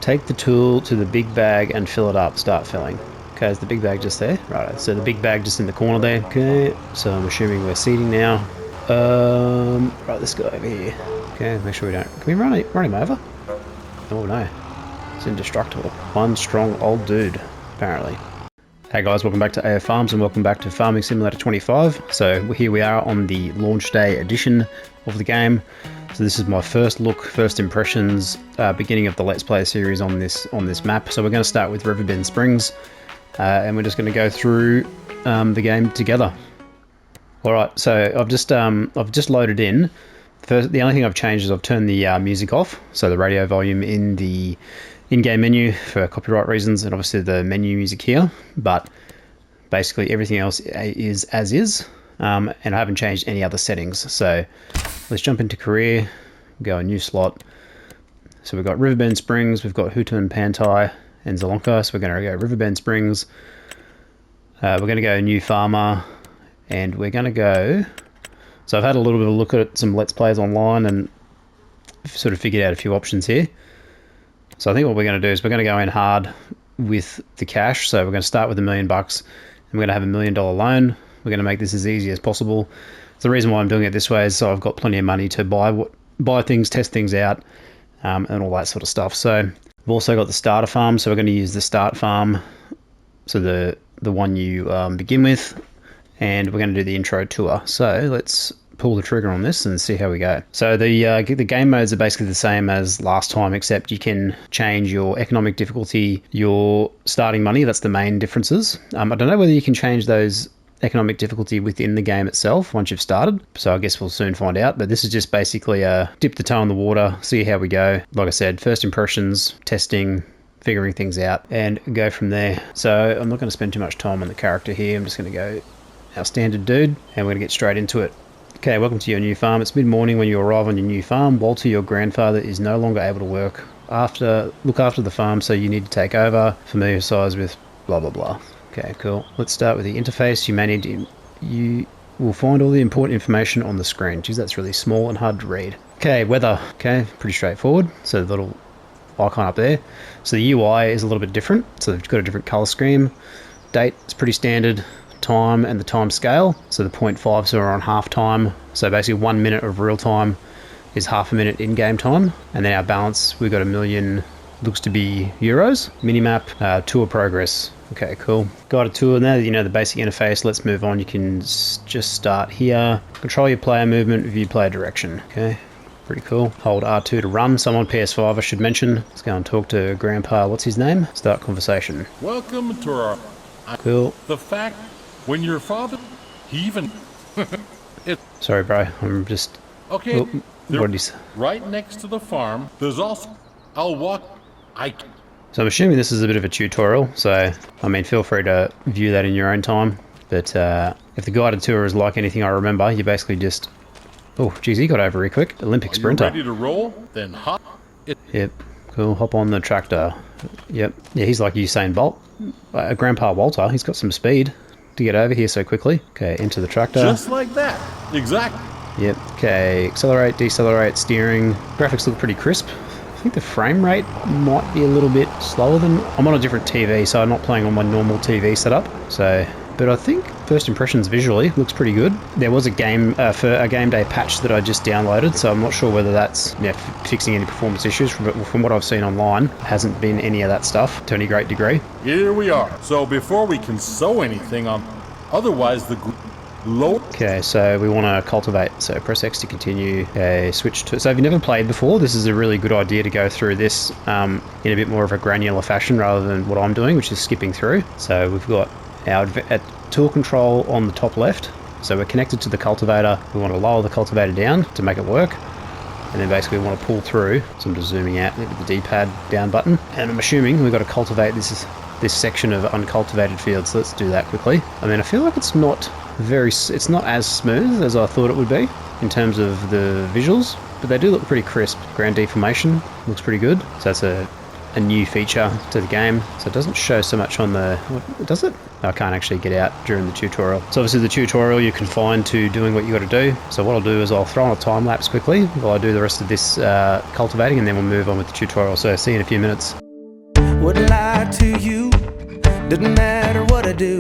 Take the tool to the big bag and fill it up. Start filling. Okay, is the big bag just there? Right, so the big bag just in the corner there. Okay, so I'm assuming we're seeding now. Right, let's go over here. Okay, make sure we don't... Can we run him over? Oh no. It's indestructible. One strong old dude, apparently. Hey guys, welcome back to AO Farms and welcome back to Farming Simulator 25. So here we are on the launch day edition of the game. So this is my first look, first impressions, beginning of the Let's Play series on this map. So we're going to start with Riverbend Springs, and we're just going to go through the game together. All right, so I've just loaded in. First, the only thing I've changed is I've turned the music off, so the radio volume in the in-game menu for copyright reasons, and obviously the menu music here. But basically everything else is as is, and I haven't changed any other settings. So let's jump into career, go a new slot. So we've got Riverbend Springs, we've got Hutun, Pantai, and Zelonka. So we're going to go Riverbend Springs. We're going to go new farmer, and we're going to go. So I've had a little bit of a look at some Let's Plays online and sort of figured out a few options here. So I think what we're going to do is we're going to go in hard with the cash. So we're going to start with $1 million, and we're going to have $1 million loan. We're going to make this as easy as possible. So the reason why I'm doing it this way is so I've got plenty of money to buy things, test things out, and all that sort of stuff. So we've also got the starter farm. So we're going to use the start farm, so the one you begin with, and we're going to do the intro tour. So let's pull the trigger on this and see how we go. So the game modes are basically the same as last time, except you can change your economic difficulty, your starting money. That's the main differences. I don't know whether you can change those economic difficulty within the game itself once you've started, so I guess we'll soon find out. But this is just basically dip the toe in the water, see how we go. Like I said, first impressions, testing, figuring things out, and go from there. So I'm not going to spend too much time on the character here. I'm just going to go our standard dude, and we're going to get straight into it. Okay, welcome to your new farm. It's mid-morning when you arrive on your new farm. Walter, your grandfather, is no longer able to look after the farm, so you need to take over. Familiarize with blah blah blah. Okay, cool. Let's start with the interface. You will find all the important information on the screen. Geez, that's really small and hard to read. Okay, weather. Okay, pretty straightforward. So the little icon up there. So the UI is a little bit different. So they've got a different color scheme. Date is pretty standard. Time and the time scale. So the 0.5s are on half time. So basically 1 minute of real time is half a minute in-game time. And then our balance, we've got 1 million, looks to be euros. Minimap, tour progress. Okay, cool. Guided tour. Now that you know the basic interface, let's move on. You can just start here. Control your player movement, view player direction. Okay, pretty cool. Hold R2 to run. Someone PS5 I should mention. Let's go and talk to Grandpa. What's his name? Start conversation. Welcome to our... Cool. The fact when your father, he even... Sorry, bro. I'm just... Okay, what did he say? Right next to the farm, there's also... I'll walk... So I'm assuming this is a bit of a tutorial, so I mean feel free to view that in your own time, but if the guided tour is like anything I remember, you basically just... Oh geez, he got over really quick. Olympic sprinter. Ready to roll? Then hop it. Yep, cool. Hop on the tractor. Yep, yeah, he's like Usain Bolt. Grandpa Walter, he's got some speed to get over here so quickly. Okay, into the tractor. Just like that. Exactly. Yep, okay, accelerate, decelerate, steering. Graphics look pretty crisp. I think the frame rate might be a little bit slower than... I'm on a different TV, so I'm not playing on my normal TV setup. So, but I think first impressions visually looks pretty good. There was a game for a game day patch that I just downloaded, so I'm not sure whether that's fixing any performance issues. From what I've seen online, hasn't been any of that stuff to any great degree. Here we are. So before we can sow anything on, otherwise the load. Okay, so we want to cultivate. So press X to continue. Okay, switch to. So if you've never played before, this is a really good idea to go through this in a bit more of a granular fashion rather than what I'm doing, which is skipping through. So we've got our tool control on the top left. So we're connected to the cultivator. We want to lower the cultivator down to make it work. And then basically we want to pull through. So I'm just zooming out with the D-pad down button. And I'm assuming we've got to cultivate this section of uncultivated fields. So let's do that quickly. I mean, I feel like it's not as smooth as I thought it would be in terms of the visuals, but they do look pretty crisp. Ground deformation looks pretty good. So that's a new feature to the game. So it doesn't show so much on the... What, does it? I can't actually get out during the tutorial. So obviously the tutorial you confine to doing what you got to do. So what I'll do is I'll throw on a time lapse quickly while I do the rest of this cultivating, and then we'll move on with the tutorial. So see you in a few minutes. wouldn't lie to you. Doesn't matter what I do,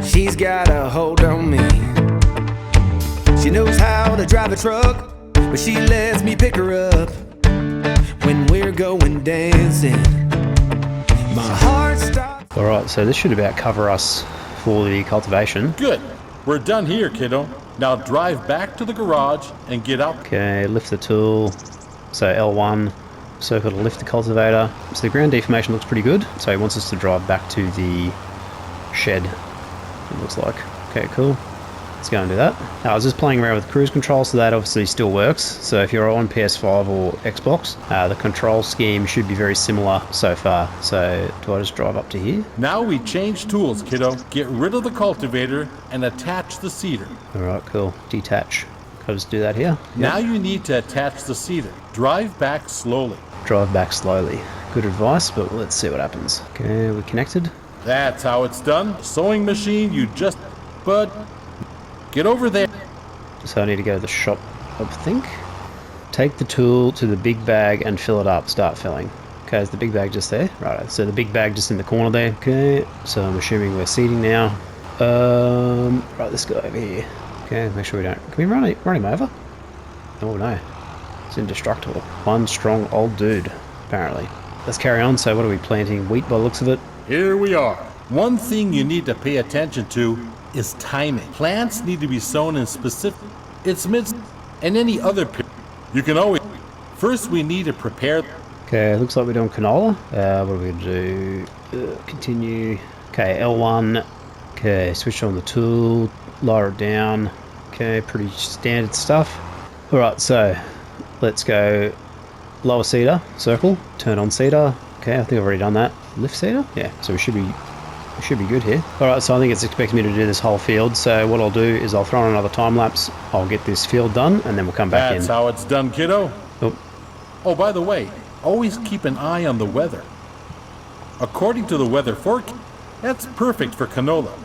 she's got a hold on me. She knows how to drive a truck, but she lets me pick her up when we're going dancing. My heart stops. Alright, so this should about cover us for the cultivation. Good. We're done here, kiddo. Now drive back to the garage and get out. Okay, lift the tool. So L1, circle to lift the cultivator. So the ground deformation looks pretty good. So he wants us to drive back to the shed, it looks like. Okay, cool. Let's go and do that. I was just playing around with cruise control, so that obviously still works. So if you're on PS5 or Xbox, the control scheme should be very similar so far. So do I just drive up to here? Now we change tools, kiddo. Get rid of the cultivator and attach the seeder. Alright, cool. Detach. Can I just do that here? Now you need to attach the seeder. Drive back slowly. Drive back slowly. Good advice, but let's see what happens. Okay, we're connected. That's how it's done. Sewing machine, you just... But... Get over there. So I need to go to the shop, I think. Take the tool to the big bag and fill it up. Start filling. Okay, is the big bag just there? Right, so the big bag just in the corner there. Okay, so I'm assuming we're seeding now. Right, let's go over here. Okay, make sure we don't... Can we run him over? Oh no. It's indestructible. One strong old dude, apparently. Let's carry on. So what are we planting? Wheat by the looks of it. Here we are. One thing you need to pay attention to is timing. Plants need to be sown in specific... It's mid... And any other period. You can always... First we need to prepare... Okay, looks like we're doing canola. What are we going to do? Continue. Okay, L1. Okay, switch on the tool. Lower it down. Okay, pretty standard stuff. Alright, so let's go lower seeder, circle, turn on seeder. Okay, I think I've already done that. Lift seeder? Yeah, so we should be good here. Alright, so I think it's expecting me to do this whole field. So what I'll do is I'll throw on another time lapse. I'll get this field done and then we'll come back in. That's how it's done, kiddo. Oh, by the way, always keep an eye on the weather. According to the weather forecast, that's perfect for canola.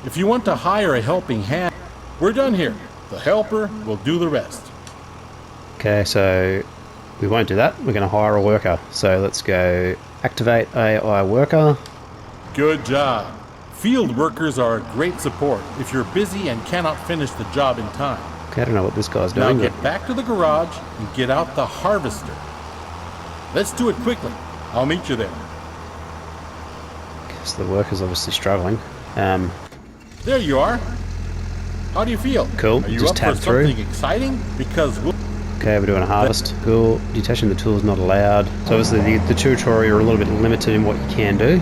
If you want to hire a helping hand, we're done here. The helper will do the rest. Okay, so we won't do that. We're going to hire a worker. So let's go activate AI worker. Good job. Field workers are a great support if you're busy and cannot finish the job in time. Okay, I don't know what this guy's Now doing. get back to the garage and get out the harvester. Let's do it quickly. I'll meet you there. So the worker's obviously struggling. There you are. How do you feel? Cool. Are you Just up tab for through. something exciting? Because we'll... Okay, we're doing a harvest. Cool. Detaching the tool is not allowed. So obviously the tutorial are a little bit limited in what you can do.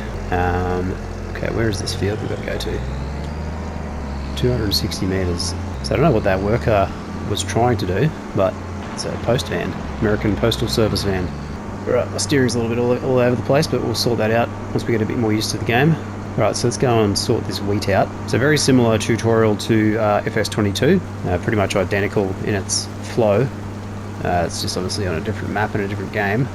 Okay, where is this field we've got to go to? 260 meters. So I don't know what that worker was trying to do, but it's a post van. American Postal Service van. Right, my steering's a little bit all over the place, but we'll sort that out once we get a bit more used to the game. Right, so let's go and sort this wheat out. It's a very similar tutorial to FS22, pretty much identical in its flow. It's just obviously on a different map and a different game.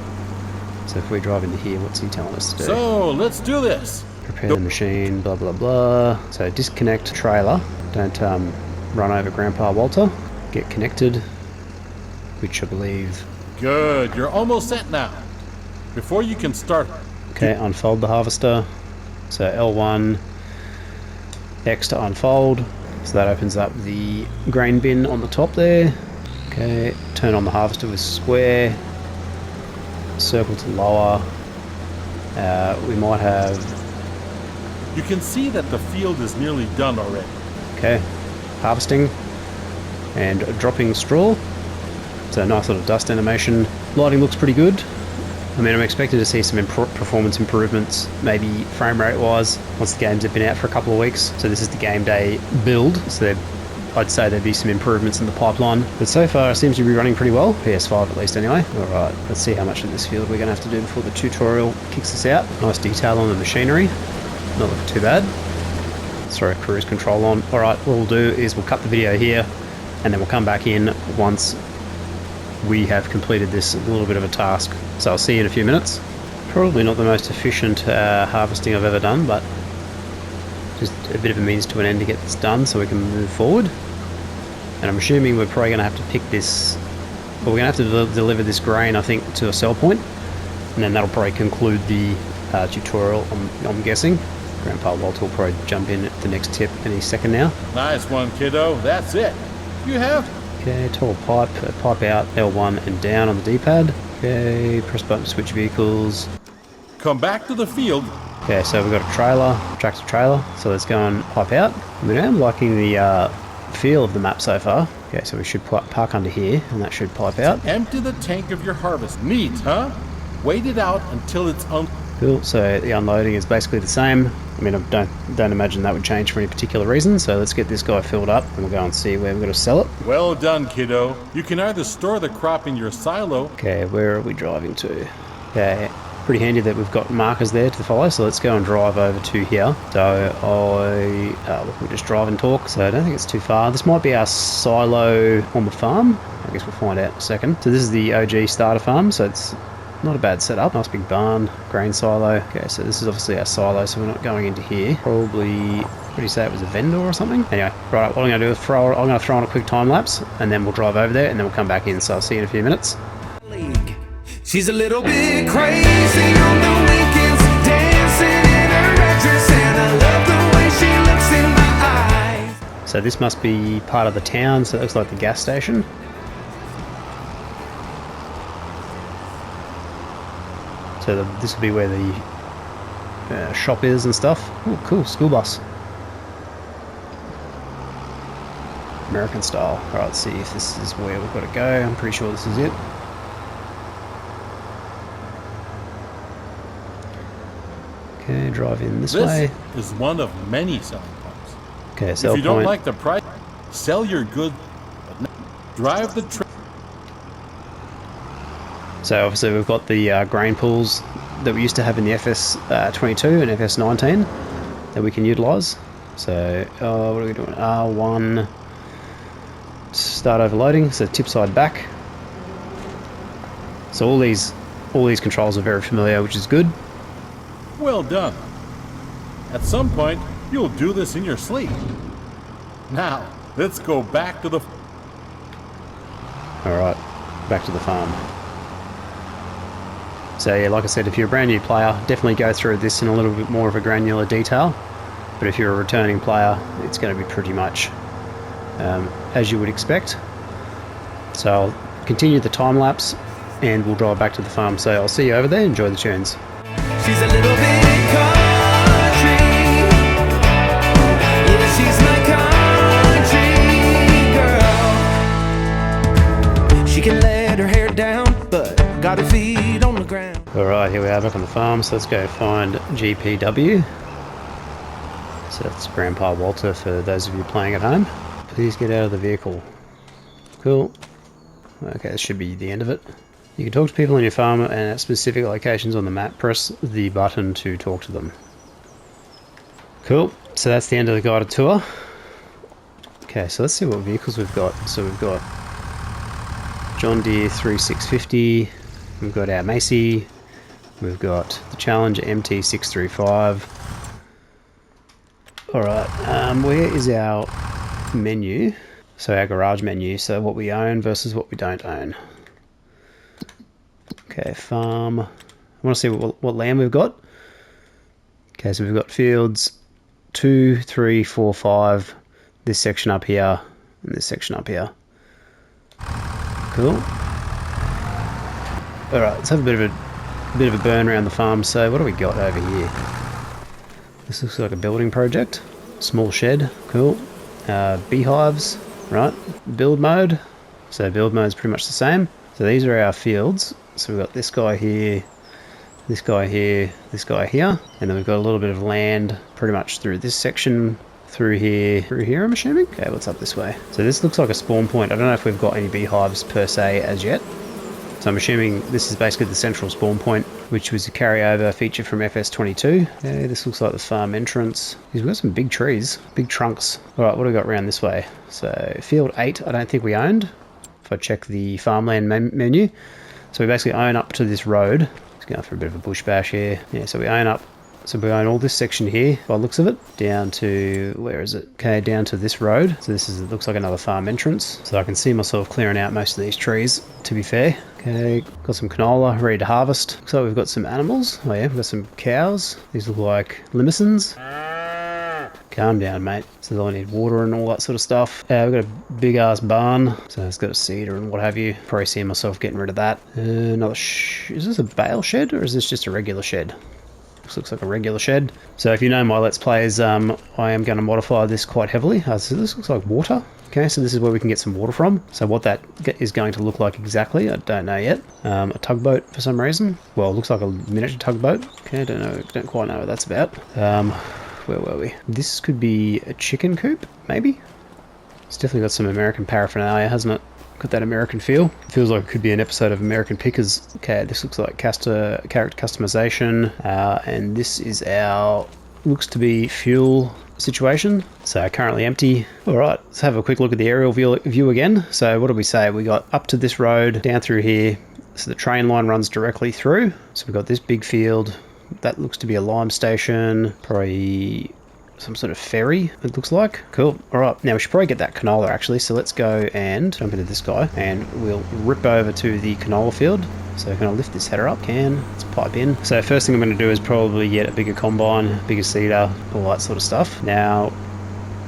So if we drive into here, what's he telling us to do? So, let's do this. Prepare the machine, blah blah blah. So disconnect trailer. Don't run over Grandpa Walter. Get connected, which I believe... Good, you're almost set now. Before you can start... Okay, unfold the harvester. So L1, X to unfold. So that opens up the grain bin on the top there. Okay, turn on the harvester with square. Circle to lower. We might have... You can see that the field is nearly done already. Okay, harvesting and dropping straw. So nice little dust animation. Lighting looks pretty good. I mean, I'm expecting to see some performance improvements, maybe frame rate wise, once the games have been out for a couple of weeks. So this is the game day build, so I'd say there'd be some improvements in the pipeline. But so far it seems to be running pretty well, PS5 at least anyway. Alright, let's see how much of this field we're going to have to do before the tutorial kicks us out. Nice detail on the machinery, not looking too bad. Let's throw cruise control on. Alright, what we'll do is we'll cut the video here, and then we'll come back in once we have completed this little bit of a task. So I'll see you in a few minutes. Probably not the most efficient harvesting I've ever done, but just a bit of a means to an end to get this done so we can move forward. And I'm assuming we're probably going to have to pick this, well, we're going to have to deliver this grain, I think, to a sell point. And then that'll probably conclude the tutorial, I'm guessing. Grandpa Walter will probably jump in at the next tip any second now. Nice one, kiddo. That's it. You have... Okay, tall pipe, pipe out, L1 and down on the D-pad. Okay, press button to switch vehicles. Come back to the field. Okay, so we've got a trailer, tractor trailer, so let's go and pipe out. I mean, I'm liking the feel of the map so far. Okay, so we should park under here, and that should pipe out. Empty the tank of your harvest. Neat, huh? Wait it out until it's Cool, so the unloading is basically the same. I mean, I don't imagine that would change for any particular reason, so let's get this guy filled up, and we'll go and see where we're going to sell it. Well done, kiddo. You can either store the crop in your silo. Okay, where are we driving to? Okay, pretty handy that we've got markers there to follow, so let's go and drive over to here. So we'll just drive and talk, so I don't think it's too far. This might be our silo on the farm. I guess we'll find out in a second. So this is the OG starter farm, so it's not a bad setup. Nice big barn, grain silo. Okay, so this is obviously our silo, so we're not going into here. Probably, what do you say, it was a vendor or something? Anyway, right, what I'm going to do is I'm going to throw on a quick time lapse, and then we'll drive over there, and then we'll come back in. So I'll see you in a few minutes. She's a little bit crazy on the weekends, dancing in her red dress, and I love the way she looks in my eyes. So this must be part of the town, so it looks like the gas station. So this will be where the shop is and stuff. Oh, cool, school bus. American style. Alright, let's see if this is where we've got to go. I'm pretty sure this is it. Okay, drive in this way. This is one of many selling points. Okay, sell If you don't point. like the price, sell your goods, but drive the train. So obviously we've got the grain pools that we used to have in the FS22 and FS19 that we can utilise. So what are we doing? R1, start overloading. So tip side back. So all these controls are very familiar, which is good. Well done. At some point, you'll do this in your sleep. Now, let's go back to the... Alright, back to the farm. So yeah, like I said, if you're a brand new player, definitely go through this in a little bit more of a granular detail. But if you're a returning player, it's going to be pretty much as you would expect. So I'll continue the time lapse and we'll drive back to the farm. So I'll see you over there. Enjoy the tunes. She's a little bit country. Yeah, she's my country girl. She can let her hair down, but got her feet on the ground. Alright, here we are back on the farm, so let's go find GPW. So that's Grandpa Walter for those of you playing at home. Please get out of the vehicle. Cool. Okay, this should be the end of it. You can talk to people on your farm and at specific locations on the map. Press the button to talk to them. Cool. So that's the end of the guided tour. Okay, so let's see what vehicles we've got. So we've got John Deere 3650. We've got our Macy. We've got the Challenger MT635. Alright, where is our menu? So our garage menu, so what we own versus what we don't own. Okay, farm. I want to see what land we've got. Okay, so we've got fields 2, 3, 4, 5. This section up here, and this section up here. Cool. Alright, let's have a bit of a burn around the farm. So what do we got over here? This looks like a building project. Small shed, cool. Beehives, right? Build mode. So build mode is pretty much the same. So these are our fields. So we've got this guy here, this guy here, this guy here. And then we've got a little bit of land pretty much through this section, through here I'm assuming. Okay, what's up this way? So this looks like a spawn point. I don't know if we've got any beehives per se as yet. So I'm assuming this is basically the central spawn point, which was a carryover feature from FS22. Okay, this looks like the farm entrance. We've got some big trees, big trunks. All right, what do we got around this way? So field 8, I don't think we owned. If I check the farmland menu. So we basically own up to this road. Let's go for a bit of a bush bash here. Yeah, so we own up. So we own all this section here, by the looks of it, down to, where is it? Okay, down to this road. So this is, it looks like another farm entrance. So I can see myself clearing out most of these trees, to be fair. Okay, got some canola ready to harvest. Looks like we've got some animals. Oh yeah, we've got some cows. These look like limousine's. Calm down, mate. So they'll need water and all that sort of stuff. We've got a big ass barn, so it's got a cedar and what have you. Probably see myself getting rid of that. Another is this a bale shed or is this just a regular shed? This looks like a regular shed. So if you know my Let's Plays, I am going to modify this quite heavily. So this looks like water. Okay, so this is where we can get some water from. So what that is going to look like exactly, I don't know yet. A tugboat for some reason. Well, it looks like a miniature tugboat. Okay, don't quite know what that's about. Where were we? This could be a chicken coop, maybe? It's definitely got some American paraphernalia, hasn't it? Got that American feel. Feels like it could be an episode of American Pickers. Okay, this looks like character customization. And this is our, looks to be fuel situation. So currently empty. All right, let's have a quick look at the aerial view again. So what did we say? We got up to this road, down through here. So the train line runs directly through. So we've got this big field. That looks to be a lime station, probably some sort of ferry, it looks like. Cool. All right, now we should probably get that canola actually. So let's go and jump into this guy and we'll rip over to the canola field. So can I lift this header up? Let's pipe in. So first thing I'm going to do is probably get a bigger combine, bigger seeder, all that sort of stuff. Now,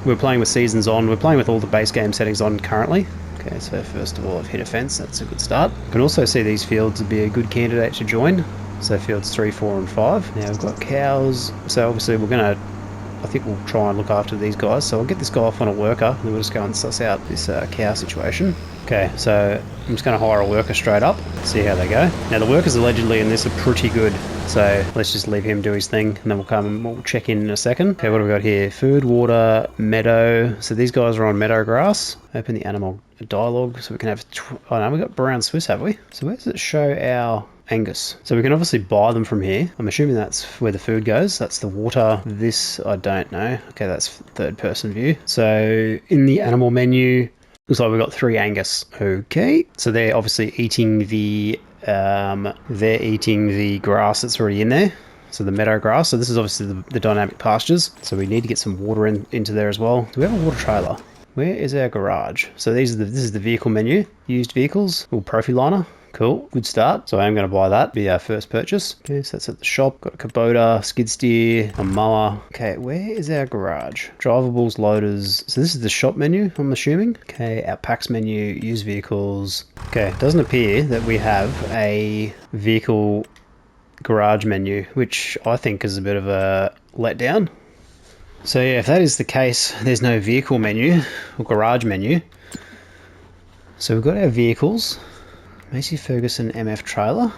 we're playing with seasons on. We're playing with all the base game settings on currently. Okay, so first of all, I've hit a fence. That's a good start. You can also see these fields would be a good candidate to join. So fields 3, 4 and 5. Now we've got cows. So obviously I think we'll try and look after these guys. So I'll get this guy off on a worker and then we'll just go and suss out this cow situation. Okay, so I'm just going to hire a worker straight up, see how they go. Now the workers allegedly in this are pretty good. So let's just leave him do his thing and then we'll come and we'll check in a second. Okay, what do we got here? Food, water, meadow. So these guys are on meadow grass. Open the animal dialogue so we can have, oh no, we've got brown Swiss, have we? So where does it show our Angus? So we can obviously buy them from here. I'm assuming that's where the food goes. That's the water. This, I don't know. Okay, that's third person view. So in the animal menu, looks like we've got 3 Angus. Okay, so they're obviously eating the grass that's already in there. So the meadow grass. So this is obviously the dynamic pastures. So we need to get some water into there as well. Do we have a water trailer? Where is our garage? So this is the vehicle menu. Used vehicles. Profiliner. Cool, good start. So I am going to buy that, be our first purchase. Okay, so that's at the shop. Got a Kubota, skid steer, a mower. Okay, where is our garage? Drivables, loaders. So this is the shop menu, I'm assuming. Okay, our packs menu, used vehicles. Okay, it doesn't appear that we have a vehicle garage menu, which I think is a bit of a letdown. So yeah, if that is the case, there's no vehicle menu or garage menu. So we've got our vehicles. Macy Ferguson MF trailer,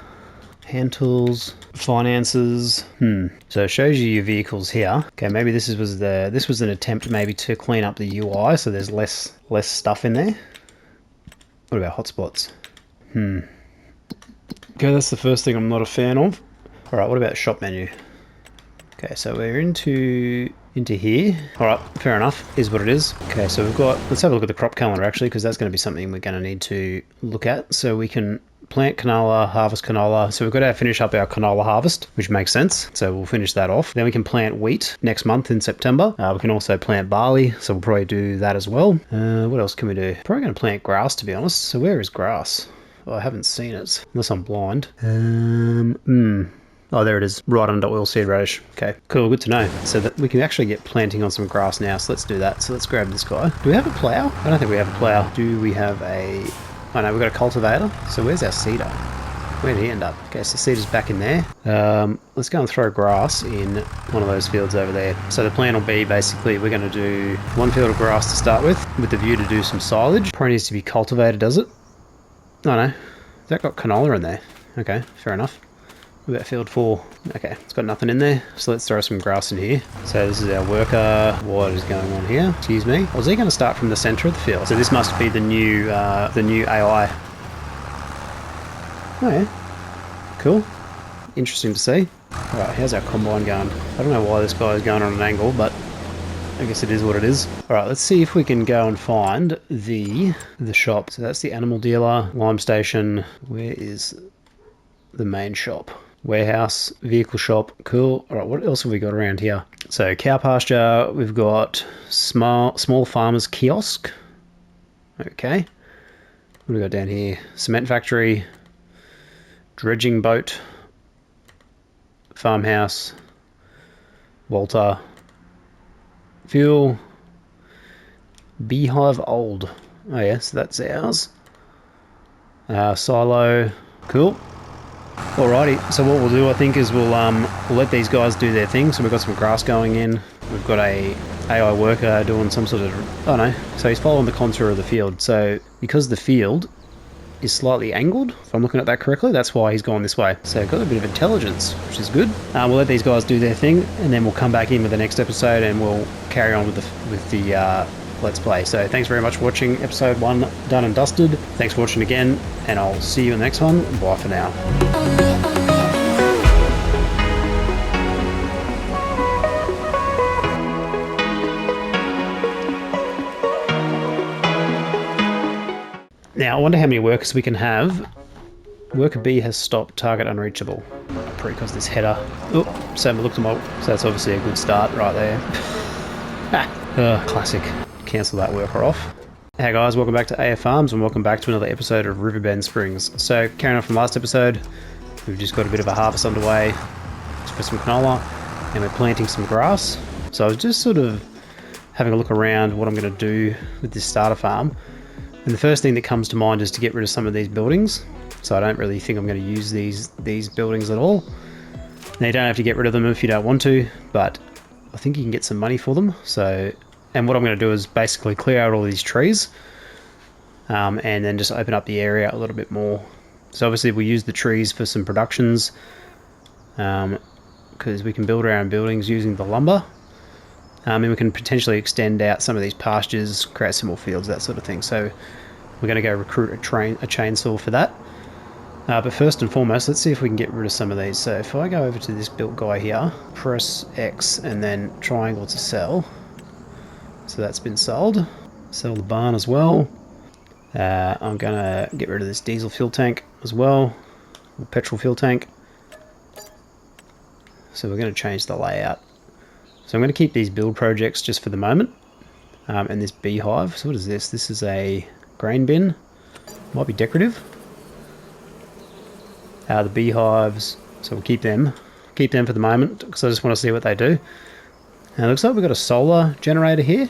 hand tools, finances. So it shows you your vehicles here. Okay, maybe this was an attempt maybe to clean up the UI, so there's less stuff in there. What about hotspots? Okay, that's the first thing I'm not a fan of. All right, what about shop menu? Okay, so we're into here. All right, fair enough, is what it is. Okay, so let's have a look at the crop calendar actually, because that's going to be something we're going to need to look at. So we can plant canola, harvest canola. So we've got to finish up our canola harvest, which makes sense. So we'll finish that off. Then we can plant wheat next month in September. We can also plant barley, so we'll probably do that as well. What else can we do? Probably going to plant grass, to be honest. So where is grass? Oh, I haven't seen it, unless I'm blind. Oh, there it is, right under oilseed radish. Okay, cool, good to know. So that we can actually get planting on some grass now, so let's do that. So let's grab this guy. Do we have a plow? I don't think we have a plow. Do we have a... Oh no, we've got a cultivator. So where's our seeder? Where did he end up? Okay, so seeder's back in there. Let's go and throw grass in one of those fields over there. So the plan will be basically we're going to do one field of grass to start with the view to do some silage. Probably needs to be cultivated, does it? Oh no, that got canola in there. Okay, fair enough. What about field 4? Okay, it's got nothing in there, so let's throw some grass in here. So this is our worker. What is going on here? Excuse me. Or is he going to start from the center of the field? So this must be the new AI. Oh yeah, cool. Interesting to see. All right, how's our combine going? I don't know why this guy is going on an angle, but I guess it is what it is. All right, let's see if we can go and find the shop. So that's the animal dealer, lime station. Where is the main shop? Warehouse, vehicle shop, cool. All right, what else have we got around here? So cow pasture, we've got small farmers kiosk. Okay. What do we got down here? Cement factory, dredging boat, farmhouse, Walter, fuel, beehive old. Oh yes, that's ours. Silo, cool. Alrighty, so what we'll do, I think, is we'll let these guys do their thing. So we've got some grass going in. We've got a AI worker doing some sort of, I don't know. So he's following the contour of the field. So because the field is slightly angled, if I'm looking at that correctly, that's why he's gone this way. So got a bit of intelligence, which is good. We'll let these guys do their thing, and then we'll come back in with the next episode, and we'll carry on with the Let's Play. So thanks very much for watching episode 1 done and dusted. Thanks for watching again, and I'll see you in the next one. Bye for now. Now I wonder how many workers we can have. Worker B has stopped, target unreachable. Probably because this header. Oh, so look to my, so that's obviously a good start right there. Classic. Cancel that worker off. Hey guys, welcome back to AF Farms and welcome back to another episode of Riverbend Springs. So carrying on from last episode, we've just got a bit of a harvest underway for some canola, and we're planting some grass. So I was just sort of having a look around what I'm going to do with this starter farm, and the first thing that comes to mind is to get rid of some of these buildings. So I don't really think I'm going to use these buildings at all. Now you don't have to get rid of them if you don't want to, but I think you can get some money for them. So, and what I'm going to do is basically clear out all these trees, and then just open up the area a little bit more. So obviously we'll use the trees for some productions, because we can build our own buildings using the lumber, and we can potentially extend out some of these pastures, create some more fields, that sort of thing. So we're going to go recruit a chainsaw for that. But first and foremost, let's see if we can get rid of some of these. So if I go over to this built guy here, press X and then triangle to sell. So that's been sold. Sell the barn as well. I'm going to get rid of this diesel fuel tank as well, or petrol fuel tank. So we're going to change the layout. So I'm going to keep these build projects just for the moment. And this beehive, so what is this? This is a grain bin. Might be decorative. The beehives, so we'll keep them for the moment, because I just want to see what they do. And it looks like we've got a solar generator here.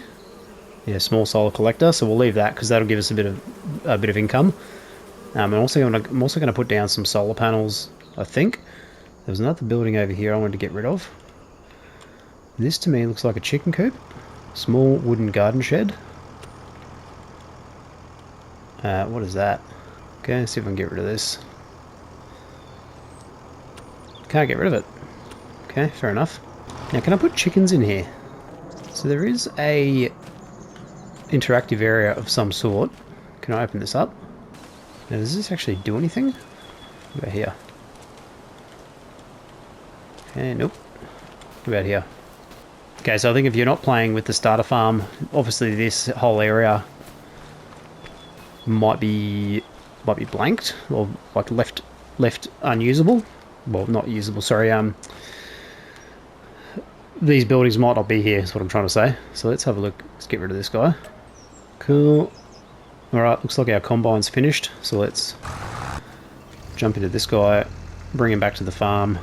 Yeah, small solar collector, so we'll leave that because that'll give us a bit of income. And I'm also going to put down some solar panels, I think. There was another building over here I wanted to get rid of. This to me looks like a chicken coop. Small wooden garden shed. What is that? Okay, let's see if I can get rid of this. Can't get rid of it. Okay, fair enough. Now, can I put chickens in here? So there is a interactive area of some sort. Can I open this up? Now, does this actually do anything? What about here? Okay, nope. What about here? Okay, so I think if you're not playing with the starter farm, obviously this whole area might be blanked or like left unusable. Well, not usable, sorry. These buildings might not be here, is what I'm trying to say. So let's have a look. Let's get rid of this guy. Cool. Alright, looks like our combine's finished. So let's jump into this guy, bring him back to the farm.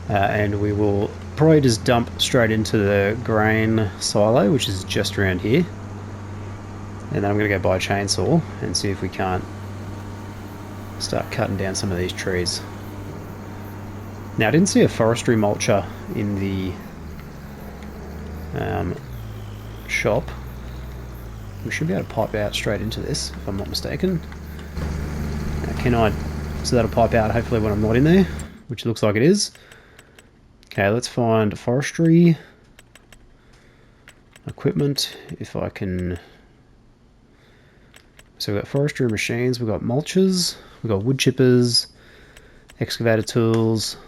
And we will probably just dump straight into the grain silo, which is just around here. And then I'm going to go buy a chainsaw and see if we can't start cutting down some of these trees. Now, I didn't see a forestry mulcher in the shop. We should be able to pipe out straight into this, if I'm not mistaken. Now, can I? So that'll pipe out hopefully when I'm not in there, which looks like it is. Okay, let's find forestry equipment, if I can. So we've got forestry machines, we've got mulchers, we've got wood chippers, excavator tools,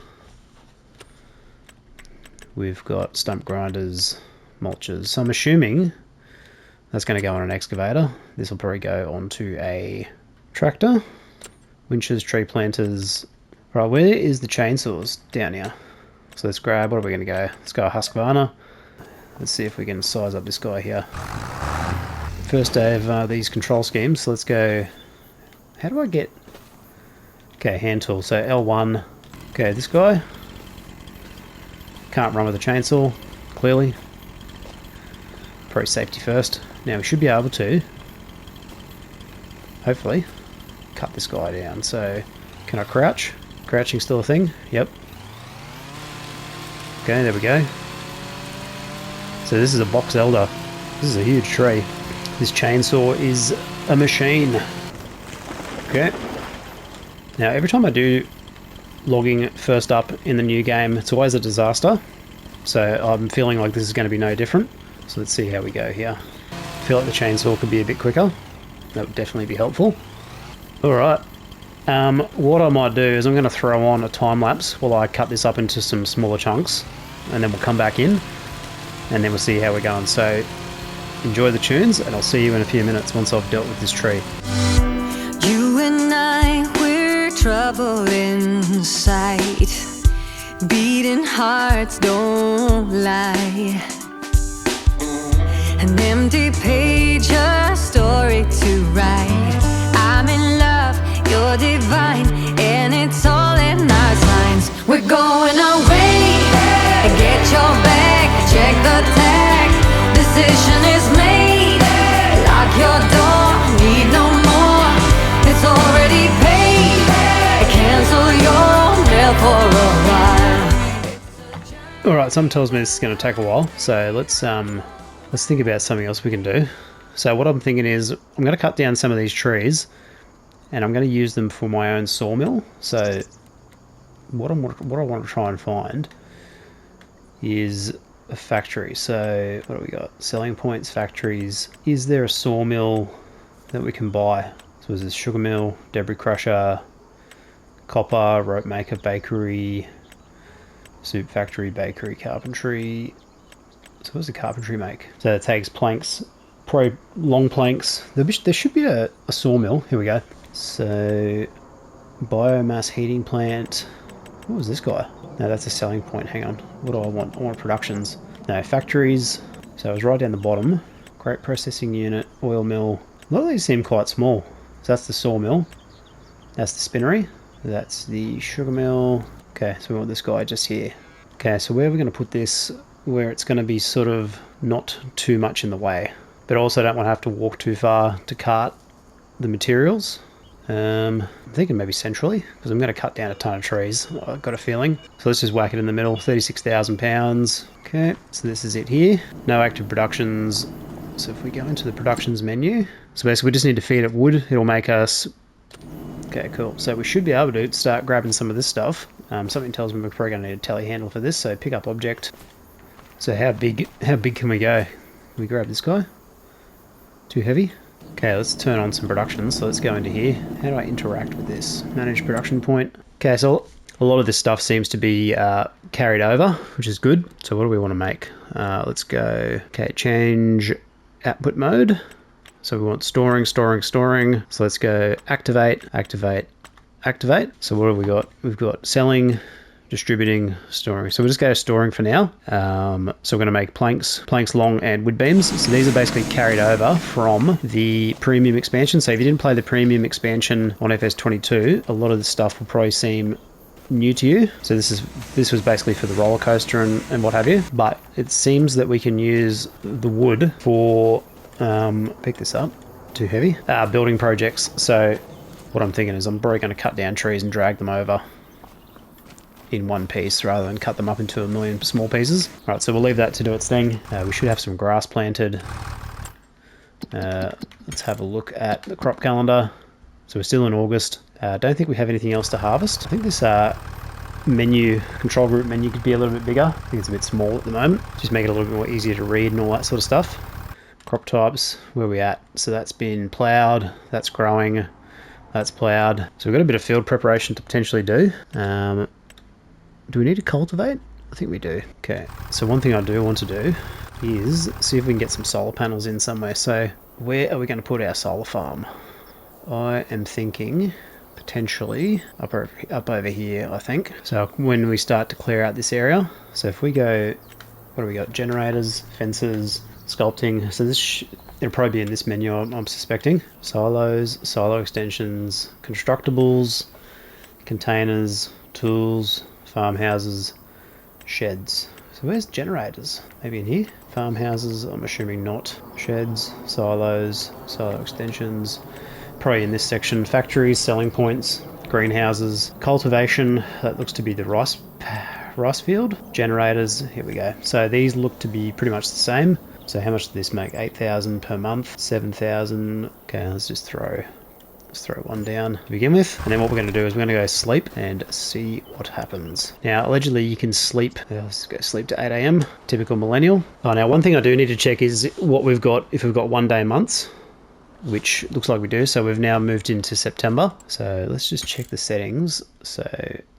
we've got stump grinders, mulchers. So I'm assuming that's going to go on an excavator. This will probably go onto a tractor. Winches, tree planters. Right, where is the chainsaws? Down here. So let's grab, what are we going to go? Let's go a Husqvarna. Let's see if we can size up this guy here. First day of these control schemes, so let's go. How do I get Okay, hand tool. So L1. Okay, this guy. Can't run with a chainsaw, clearly. Probably safety first. Now we should be able to, hopefully, cut this guy down. So, can I crouch? Crouching still a thing? Yep. Okay, there we go. So this is a box elder. This is a huge tree. This chainsaw is a machine. Okay. Now every time I do logging first up in the new game, it's always a disaster. So I'm feeling like this is going to be no different. So let's see how we go here. I feel like the chainsaw could be a bit quicker. That would definitely be helpful. Alright. What I might do is I'm going to throw on a time lapse while I cut this up into some smaller chunks. And then we'll come back in. And then we'll see how we're going. So enjoy the tunes and I'll see you in a few minutes once I've dealt with this tree. You and I, we're trouble inside. Beating hearts don't lie. An empty page, a story to write. I'm in love, you're divine, and it's all in our signs. We're going away. Get your bag, check the tag. Decision is made. Lock your door, need no more. It's already paid. Cancel your mail for a while. Alright, something tells me this is going to take a while, so let's think about something else we can do. So what I'm thinking is I'm going to cut down some of these trees and I'm going to use them for my own sawmill. So what I want to try and find is a factory. So what do we got? Selling points, factories. Is there a sawmill that we can buy? So is this sugar mill, debris crusher, copper, rope maker, bakery, soup factory, bakery, carpentry. So what does the carpentry make? So it takes planks, probably long planks. There should be a sawmill. Here we go. So biomass heating plant. What was this guy? No, that's a selling point. Hang on. What do I want? I want productions. No, factories. So it was right down the bottom. Grape processing unit, oil mill. A lot of these seem quite small. So that's the sawmill. That's the spinnery. That's the sugar mill. Okay, so we want this guy just here. Okay, so where are we going to put this where it's going to be sort of not too much in the way, but also don't want to have to walk too far to cart the materials. I'm thinking maybe centrally, because I'm going to cut down a ton of trees, I've got a feeling. So let's just whack it in the middle, 36,000 pounds. Okay, so this is it here. No active productions. So if we go into the productions menu, so basically we just need to feed it wood, it'll make us... Okay, cool. So we should be able to start grabbing some of this stuff. Something tells me we're probably going to need a telehandle for this, so pick up object. So how big can we go? Can we grab this guy? Too heavy? Okay, let's turn on some productions. So let's go into here. How do I interact with this? Manage production point. Okay, so a lot of this stuff seems to be carried over, which is good. So what do we want to make? Let's go, okay, change output mode. So we want storing. So let's go activate. So what have we got? We've got selling, distributing, storing. So we'll just go to storing for now. So we're going to make planks long and wood beams. So these are basically carried over from the premium expansion. So if you didn't play the premium expansion on FS22, a lot of this stuff will probably seem new to you. So this was basically for the roller coaster and what have you. But it seems that we can use the wood for pick this up. Too heavy. Building projects. So what I'm thinking is I'm probably going to cut down trees and drag them over in one piece rather than cut them up into a million small pieces. Alright, so we'll leave that to do its thing. We should have some grass planted. Let's have a look at the crop calendar. So we're still in August. Don't think we have anything else to harvest. I think this control group menu could be a little bit bigger. I think it's a bit small at the moment. Just make it a little bit more easier to read and all that sort of stuff. Crop types, where are we at? So that's been ploughed, that's growing, that's ploughed. So we've got a bit of field preparation to potentially do. Do we need to cultivate? I think we do. Okay, so one thing I do want to do is see if we can get some solar panels in somewhere. So where are we going to put our solar farm? I am thinking potentially up over here, I think. So when we start to clear out this area, so if we go, what do we got? Generators, fences, sculpting. So this it'll probably be in this menu, I'm suspecting. Silos, silo extensions, constructibles, containers, tools, farmhouses, sheds. So where's generators? Maybe in here? Farmhouses, I'm assuming not. Sheds, silos, silo extensions. Probably in this section. Factories, selling points, greenhouses, cultivation. That looks to be the rice field. Generators, here we go. So these look to be pretty much the same. So how much did this make? 8,000 per month, 7,000. Okay, let's throw one down to begin with, and then what we're going to do is we're going to go sleep and see what happens. Now allegedly you can sleep, let's go sleep to 8 AM, typical millennial. Oh, now one thing I do need to check is what we've got, if we've got 1 day months, which looks like we do. So we've now moved into September. So let's just check the settings. So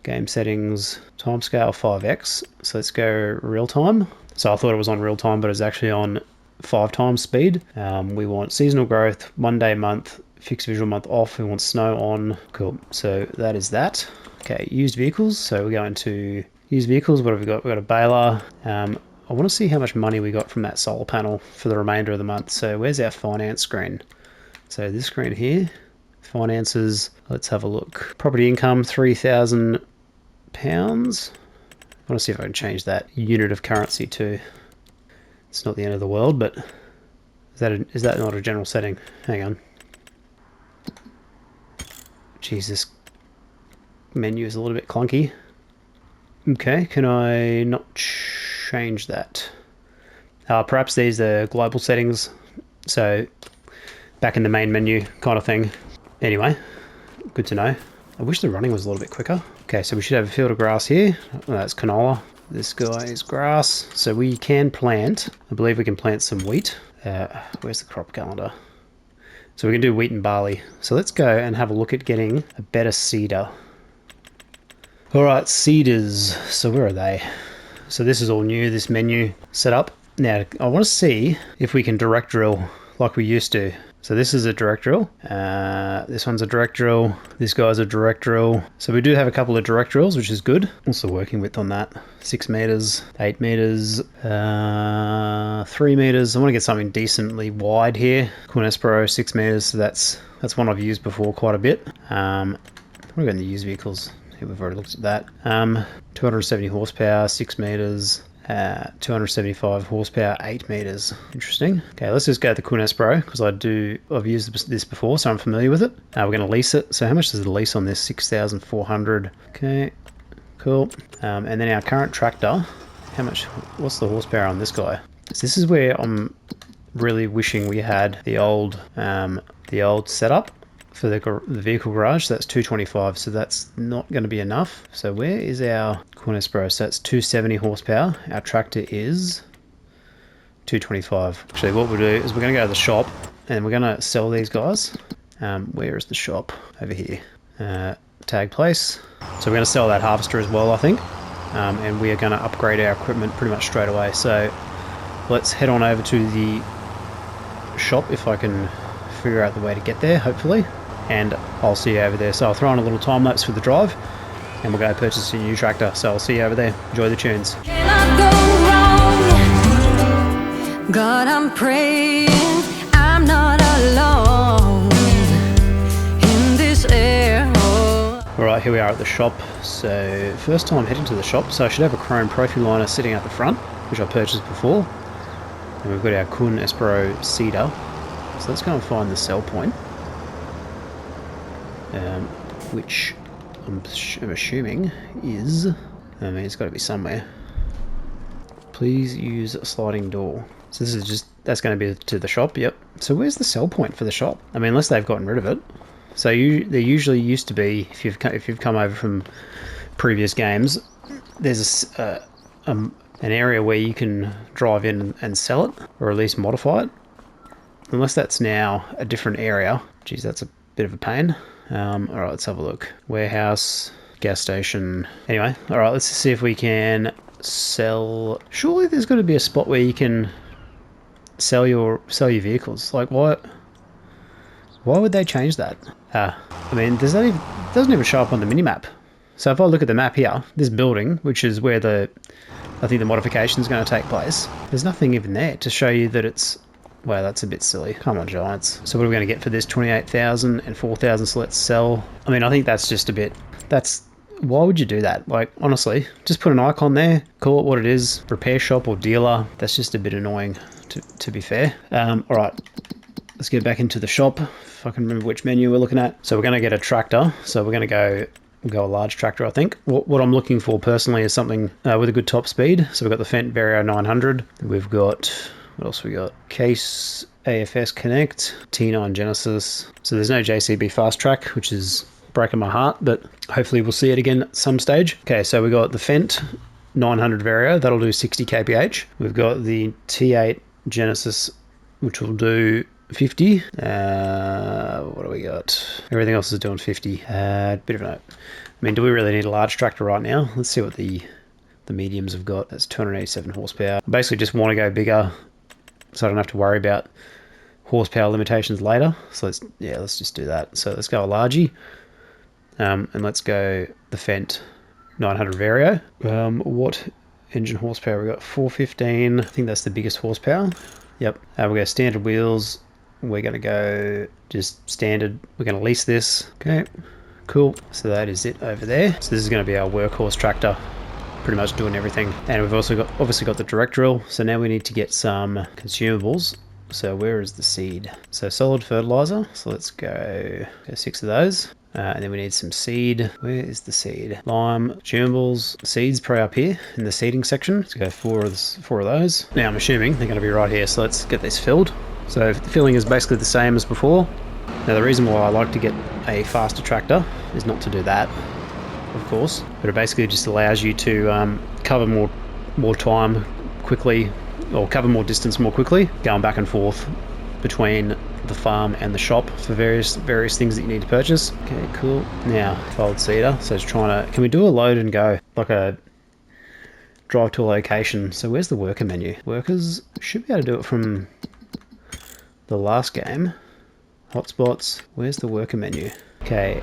game settings, timescale 5x. So let's go real time. So I thought it was on real time, but it's actually on 5 times speed. We want seasonal growth, 1 day month, fixed visual month off. We want snow on. Cool. So that is that. Okay, used vehicles. So we're going to used vehicles. What have we got? We've got a baler. I want to see how much money we got from that solar panel for the remainder of the month. So where's our finance screen? So this screen here, finances. Let's have a look. Property income, £3,000. I want to see if I can change that unit of currency to. It's not the end of the world, but is that not a general setting? Hang on. Jeez, this menu is a little bit clunky. Okay, can I not change that? Perhaps these are global settings, so back in the main menu kind of thing. Anyway, good to know. I wish the running was a little bit quicker. Okay, so we should have a field of grass here. That's canola. This guy is grass. So we can plant, I believe we can plant some wheat. Where's the crop calendar? So we can do wheat and barley. So let's go and have a look at getting a better seeder. All right, seeders. So where are they? So this is all new, this menu setup. Now, I want to see if we can direct drill like we used to. So this is a direct drill. This one's a direct drill. This guy's a direct drill. So we do have a couple of direct drills, which is good. Also working width on that. 6 meters, 8 meters, 3 meters. I want to get something decently wide here. Cornespro 6 meters. So that's one I've used before quite a bit. We're going to use vehicles. Here we've already looked at that. 270 horsepower, 6 meters. 275 horsepower, 8 meters. Interesting. Okay, let's just go to the Cornespro because I've used this before, so I'm familiar with it. We're going to lease it. So how much is the lease on this? 6,400. Okay, cool. And then our current tractor, what's the horsepower on this guy? So this is where I'm really wishing we had the old setup for the vehicle garage. So that's 225, so that's not going to be enough. So where is our Cornespro? So that's 270 horsepower. Our tractor is 225. Actually, what we'll do is we're going to go to the shop and we're going to sell these guys. Where is the shop? Over here. Tag place. So we're going to sell that harvester as well, I think. And we are going to upgrade our equipment pretty much straight away. So let's head on over to the shop if I can figure out the way to get there, hopefully. And I'll see you over there. So I'll throw on a little time lapse for the drive and we'll go purchase a new tractor. So I'll see you over there. Enjoy the tunes. Cannot go wrong. God, I'm praying I'm not alone in this air. Alright, here we are at the shop. So first time heading to the shop. So I should have a chrome profi liner sitting at the front, which I purchased before. And we've got our Kun Espero seeder. So let's go and find the sell point. Which I'm assuming is, it's got to be somewhere. Please use a sliding door. So this is that's going to be to the shop, yep. So where's the sell point for the shop? I mean, unless they've gotten rid of it. So there usually used to be, if you've come over from previous games, there's an area where you can drive in and sell it, or at least modify it. Unless that's now a different area. Geez, that's a bit of a pain. Alright, let's have a look. Warehouse, gas station. Anyway, alright, let's see if we can sell. Surely there's got to be a spot where you can sell your vehicles. Like, what? Why would they change that? I mean, doesn't even show up on the minimap. So if I look at the map here, this building, which is where I think the modification is going to take place, there's nothing even there to show you that it's. Wow, that's a bit silly. Come on, Giants. So what are we going to get for this? 28,000 and 4,000, so let's sell. I mean, I think that's just a bit why would you do that? Like, honestly, just put an icon there, call it what it is, repair shop or dealer. That's just a bit annoying, to be fair. All right, let's get back into the shop. If I can remember which menu we're looking at. So we're going to get a tractor. So we're going to go a large tractor, I think. What I'm looking for personally is something with a good top speed. So we've got the Fendt Vario 900. We've got, what else we got? Case AFS Connect, T9 Genesis. So there's no JCB Fast Track, which is breaking my heart, but hopefully we'll see it again at some stage. Okay, so we got the Fendt 900 Vario, that'll do 60 kph. We've got the T8 Genesis, which will do 50. What do we got? Everything else is doing 50. Bit of a note. I mean, do we really need a large tractor right now? Let's see what the mediums have got. That's 287 horsepower. I basically just want to go bigger so I don't have to worry about horsepower limitations later. So let's just do that. So let's go a largie. And let's go the Fendt 900 Vario. What engine horsepower we got? 415. I think that's the biggest horsepower. Yep. We go standard wheels. We're going to go just standard. We're going to lease this. Okay, cool. So that is it over there. So this is going to be our workhorse tractor, pretty much doing everything. And we've also obviously got the direct drill. So now we need to get some consumables. So where is the seed? So solid fertilizer. So let's go 6 of those. And then we need some seed. Where is the seed? Lime, consumables, seeds probably up here in the seeding section. Let's go 4 of those. Now I'm assuming they're going to be right here. So let's get this filled. So the filling is basically the same as before. Now the reason why I like to get a faster tractor is not to do that, of course, but it basically just allows you to cover more time quickly, or cover more distance more quickly, going back and forth between the farm and the shop for various things that you need to purchase. Okay, cool. Now fold seeder. So it's can we do a load and go, like a drive to a location? So where's the worker menu? Workers, should be able to do it from the last game. Hotspots, where's the worker menu? Okay,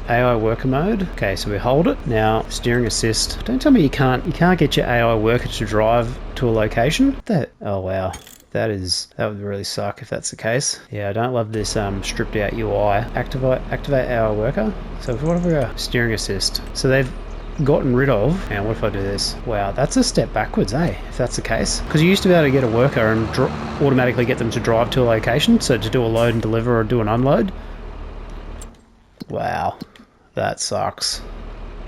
AI worker mode. Okay, so we hold it. Now steering assist. Don't tell me you can't get your AI worker to drive to a location. Oh wow. That would really suck if that's the case. Yeah, I don't love this stripped out UI. Activate our worker. So what have we got? Steering assist. So they've gotten rid of. Now what if I do this? Wow, that's a step backwards, eh? If that's the case. Because you used to be able to get a worker and automatically get them to drive to a location. So to do a load and deliver or do an unload. Wow, that sucks.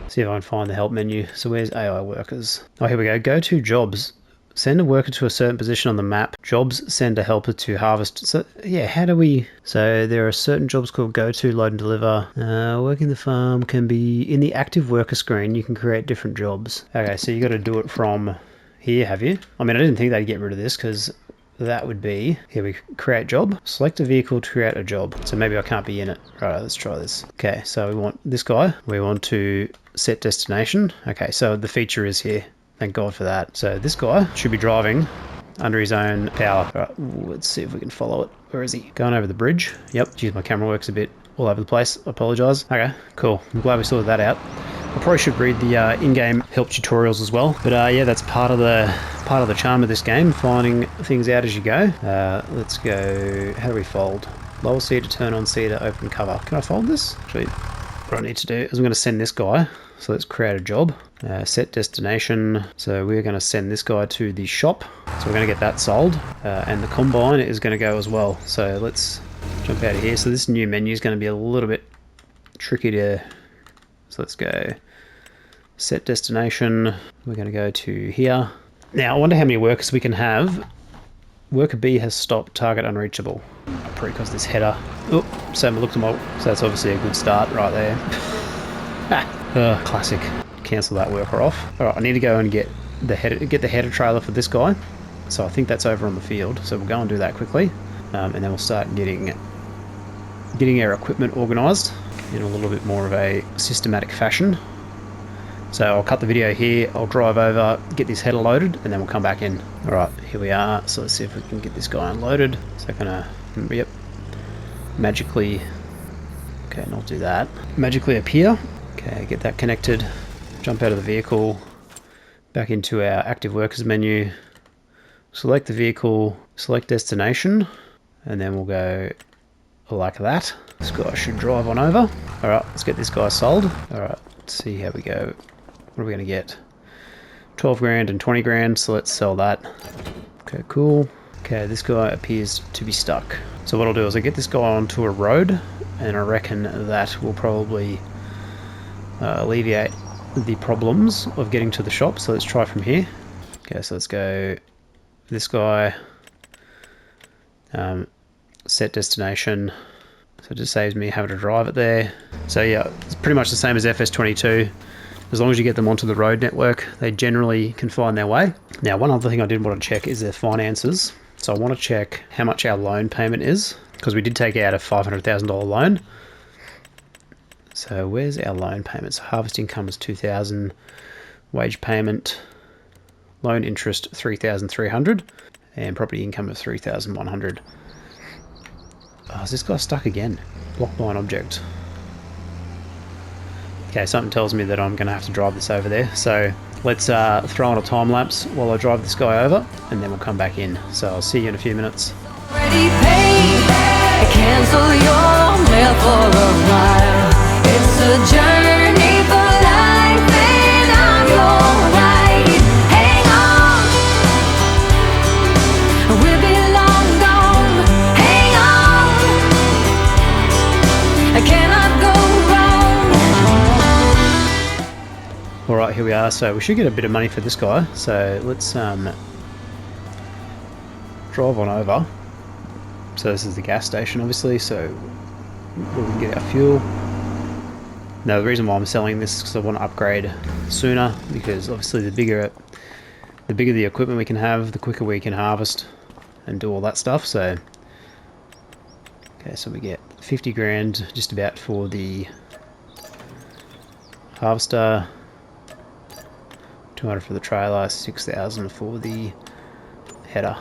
See if I can find the help menu. So where's AI workers? Oh, here we go. Go to jobs. Send a worker to a certain position on the map. Jobs, send a helper to harvest. So yeah, how do we... So there are certain jobs called go to, load and deliver. Working the farm can be... In the active worker screen, you can create different jobs. Okay, so you got to do it from here, have you? I mean, I didn't think they'd get rid of this because that would be... Here we create job. Select a vehicle to create a job. So maybe I can't be in it. Right, let's try this. Okay, so we want this guy. We want to set destination. Okay, so the feature is here. Thank God for that. So this guy should be driving under his own power. All right, let's see if we can follow it. Where is he? Going over the bridge. Yep. Geez, my camera works a bit all over the place. I apologize. Okay, cool. I'm glad we sorted that out. I probably should read the in-game help tutorials as well. But yeah, that's part of the charm of this game, finding things out as you go. Let's go. How do we fold? Lower seed to turn on seed to open cover. Can I fold this? Actually, what I need to do is I'm going to send this guy. So let's create a job. Set destination. So we're going to send this guy to the shop. So we're going to get that sold. And the combine is going to go as well. So let's jump out of here. So this new menu is going to be a little bit tricky to... So let's go set destination. We're going to go to here. Now I wonder how many workers we can have. Worker B has stopped, target unreachable. Probably because this header. Oh, so look to my... So that's obviously a good start right there. Classic. Cancel that worker off. Alright, I need to go and get the header trailer for this guy. So I think that's over on the field. So we'll go and do that quickly. And then we'll start getting our equipment organised in a little bit more of a systematic fashion. So I'll cut the video here, I'll drive over, get this header loaded, and then we'll come back in. Alright, here we are. So let's see if we can get this guy unloaded. So gonna, yep, magically, okay, not do that. Magically appear. Okay, get that connected, jump out of the vehicle, back into our active workers menu, select the vehicle, select destination, and then we'll go like that. This guy should drive on over. Alright, let's get this guy sold. Alright, Let's see how we go. What are we going to get? 12 grand and 20 grand, so let's sell that. Okay, cool. Okay, this guy appears to be stuck. So what I'll do is I'll get this guy onto a road, and I reckon that will probably alleviate the problems of getting to the shop. So let's try from here. Okay, so let's go this guy, set destination, so it just saves me having to drive it there. So yeah, it's pretty much the same as FS22. As long as you get them onto the road network, they generally can find their way. Now, one other thing I did want to check is their finances. So I want to check how much our loan payment is, because we did take out a $500,000 loan. So where's our loan payments? Harvest income is $2,000, wage payment, loan interest $3,300, and property income of $3,100. Oh, is this guy stuck again? Block by an object. Okay, something tells me that I'm going to have to drive this over there. So let's throw on a time lapse while I drive this guy over, and then we'll come back in. So I'll see you in a few minutes. Already paid. Cancel your mail for a while. It's a journey for life, and I'm your ride. Hang on, we'll be long gone. Hang on, I cannot go wrong. Alright, here we are. So we should get a bit of money for this guy. So let's drive on over. So this is the gas station, obviously, so we can get our fuel. Now the reason why I'm selling this is because I want to upgrade sooner, because obviously the bigger the equipment we can have, the quicker we can harvest and do all that stuff. So okay, so we get 50 grand just about for the harvester, 200 for the trailer, 6,000 for the header.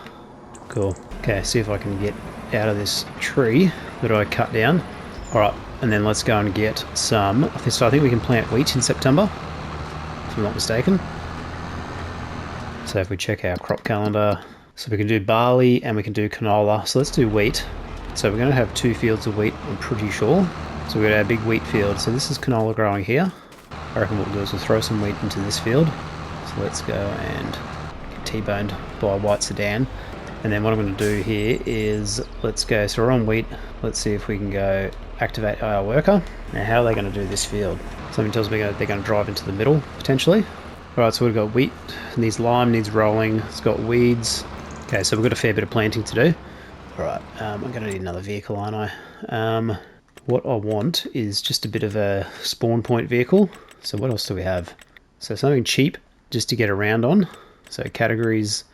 Cool. Okay, see if I can get out of this tree that I cut down. Alright, and then let's go and get some. So I think we can plant wheat in September, if I'm not mistaken. So if we check our crop calendar, so we can do barley and we can do canola. So let's do wheat. So we're going to have 2 fields of wheat, I'm pretty sure. So we've got our big wheat field. So this is canola growing here. I reckon what we'll do is we'll throw some wheat into this field. So let's go and get T-boned by a white sedan. And then what I'm going to do here is, let's go, so we're on wheat, let's see if we can go activate our worker. Now how are they going to do this field? Something tells me they're going to drive into the middle, potentially. Alright, so we've got wheat, needs lime, needs rolling, it's got weeds. Okay, so we've got a fair bit of planting to do. Alright, I'm going to need another vehicle, aren't I? What I want is just a bit of a spawn point vehicle. So what else do we have? So something cheap, just to get around on. So categories.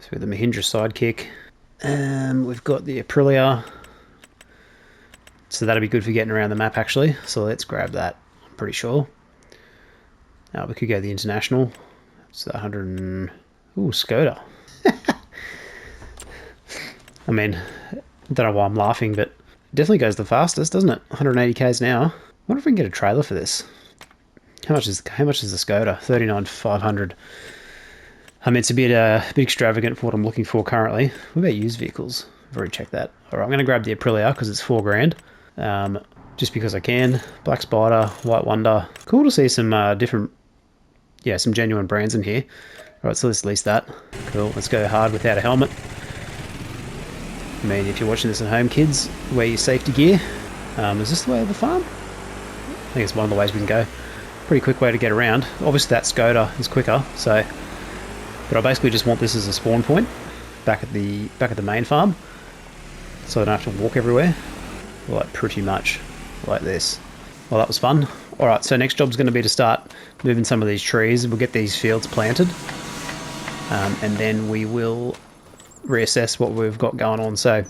So we've got the Mahindra Sidekick, we've got the Aprilia, so that'll be good for getting around the map actually, so let's grab that, I'm pretty sure. Now we could go the International, it's 100 and... ooh, Skoda. I mean, I don't know why I'm laughing, but it definitely goes the fastest, doesn't it? 180 k's an hour. I wonder if we can get a trailer for this. How much is the Skoda? 39,500. I mean, it's a bit extravagant for what I'm looking for currently. What about used vehicles? I've already checked that. Alright, I'm going to grab the Aprilia because it's 4 grand. Just because I can. Black Spider, White Wonder. Cool to see some different, yeah, some genuine brands in here. Alright, so let's lease that. Cool, let's go hard without a helmet. I mean, if you're watching this at home, kids, wear your safety gear. Is this the way of the farm? I think it's one of the ways we can go. Pretty quick way to get around. Obviously that Skoda is quicker, so... But I basically just want this as a spawn point back at the main farm, so I don't have to walk everywhere. Like pretty much like this. Well, that was fun. Alright, so next job's going to be to start moving some of these trees. We'll get these fields planted, and then we will reassess what we've got going on. So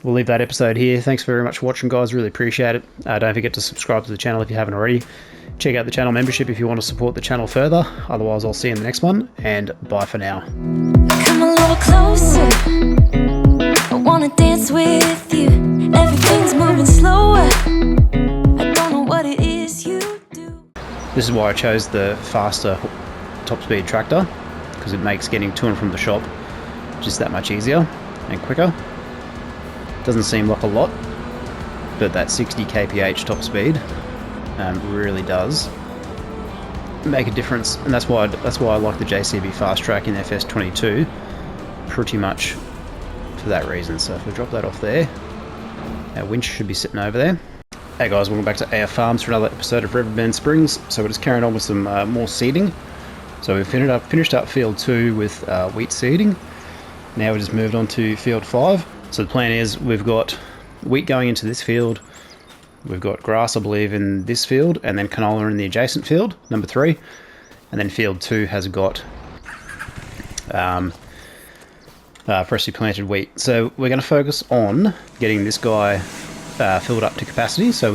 we'll leave that episode here. Thanks very much for watching, guys. Really appreciate it. Don't forget to subscribe to the channel if you haven't already. Check out the channel membership if you want to support the channel further. Otherwise, I'll see you in the next one, and bye for now. Come a little closer, I wanna dance with you. Everything's moving slower, I don't know what it is you do. This is why I chose the faster top speed tractor, because it makes getting to and from the shop just that much easier and quicker. Doesn't seem like a lot, but that 60 kph top speed really does make a difference, and that's why I like the JCB fast track in FS22, pretty much for that reason. So if we drop that off there, our winch should be sitting over there. Hey guys, welcome back to AF Farms for another episode of Riverbend Springs. So we're just carrying on with some more seeding. So we've finished up field 2 with wheat seeding. Now we just moved on to field 5. So the plan is we've got wheat going into this field. We've got grass, I believe, in this field, and then canola in the adjacent field, number 3. And then field 2 has got freshly planted wheat. So we're going to focus on getting this guy filled up to capacity. So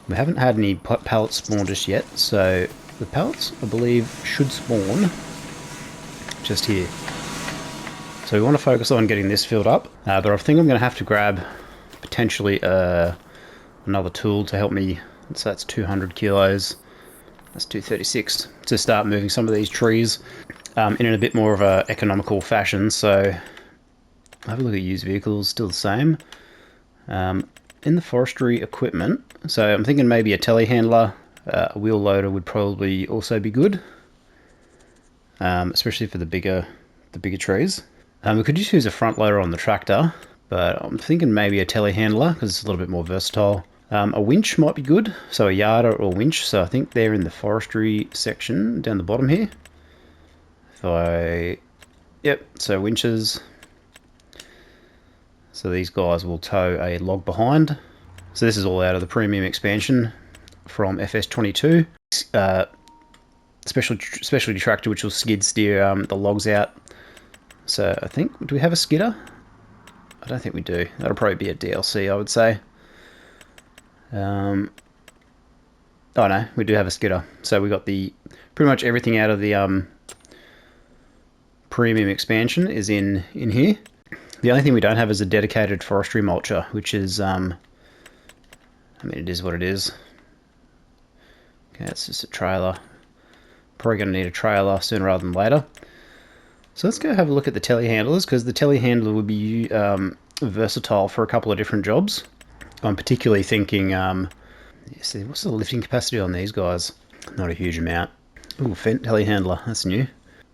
we haven't had any pallets spawn just yet. So the pallets, I believe, should spawn just here. So we want to focus on getting this filled up. But I think I'm going to have to grab potentially another tool to help me. So that's 200 kilos. That's 236 to start moving some of these trees in a bit more of a economical fashion. So have a look at used vehicles, still the same. In the forestry equipment, so I'm thinking maybe a telehandler, a wheel loader would probably also be good, especially for the bigger trees. We could just use a front loader on the tractor, but I'm thinking maybe a telehandler because it's a little bit more versatile. A winch might be good, so a yarder or winch. So I think they're in the forestry section down the bottom here. Yep, so winches. So these guys will tow a log behind. So this is all out of the premium expansion from FS22. Specialty tractor which will skid steer the logs out. So I think, do we have a skidder? I don't think we do. That'll probably be a DLC, I would say. Oh no, we do have a skidder. So we got pretty much everything out of the premium expansion is in here. The only thing we don't have is a dedicated forestry mulcher, which is, I mean, it is what it is. Okay, it's just a trailer. Probably going to need a trailer sooner rather than later. So let's go have a look at the telehandlers, because the telehandler would be versatile for a couple of different jobs. I'm particularly thinking, see, what's the lifting capacity on these guys? Not a huge amount. Ooh, Fendt telehandler, that's new.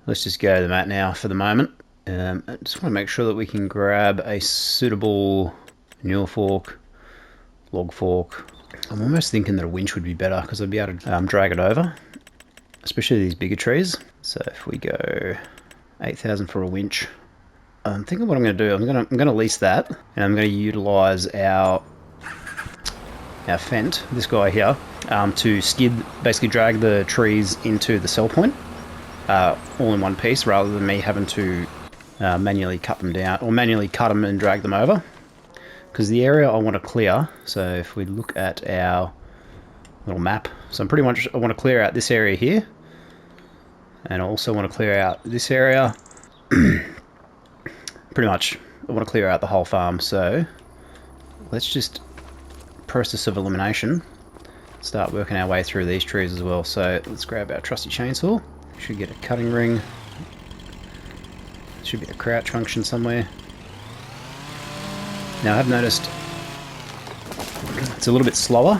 Let's just go to the mat now for the moment. I just want to make sure that we can grab a suitable manure fork, log fork. I'm almost thinking that a winch would be better because I'd be able to drag it over, especially these bigger trees. So if we go 8,000 for a winch, I'm thinking what I'm going to do. I'm going to lease that, and I'm going to utilize our Fendt, this guy here, to skid, basically drag the trees into the sell point, all in one piece, rather than me having to manually cut them down, or manually cut them and drag them over. Because the area I want to clear, so if we look at our little map, so I want to clear out this area here, and I also want to clear out this area. Pretty much, I want to clear out the whole farm, so let's just, process of elimination, start working our way through these trees as well. So let's grab our trusty chainsaw. Should get a cutting ring. Should be a crouch function somewhere. Now I've noticed it's a little bit slower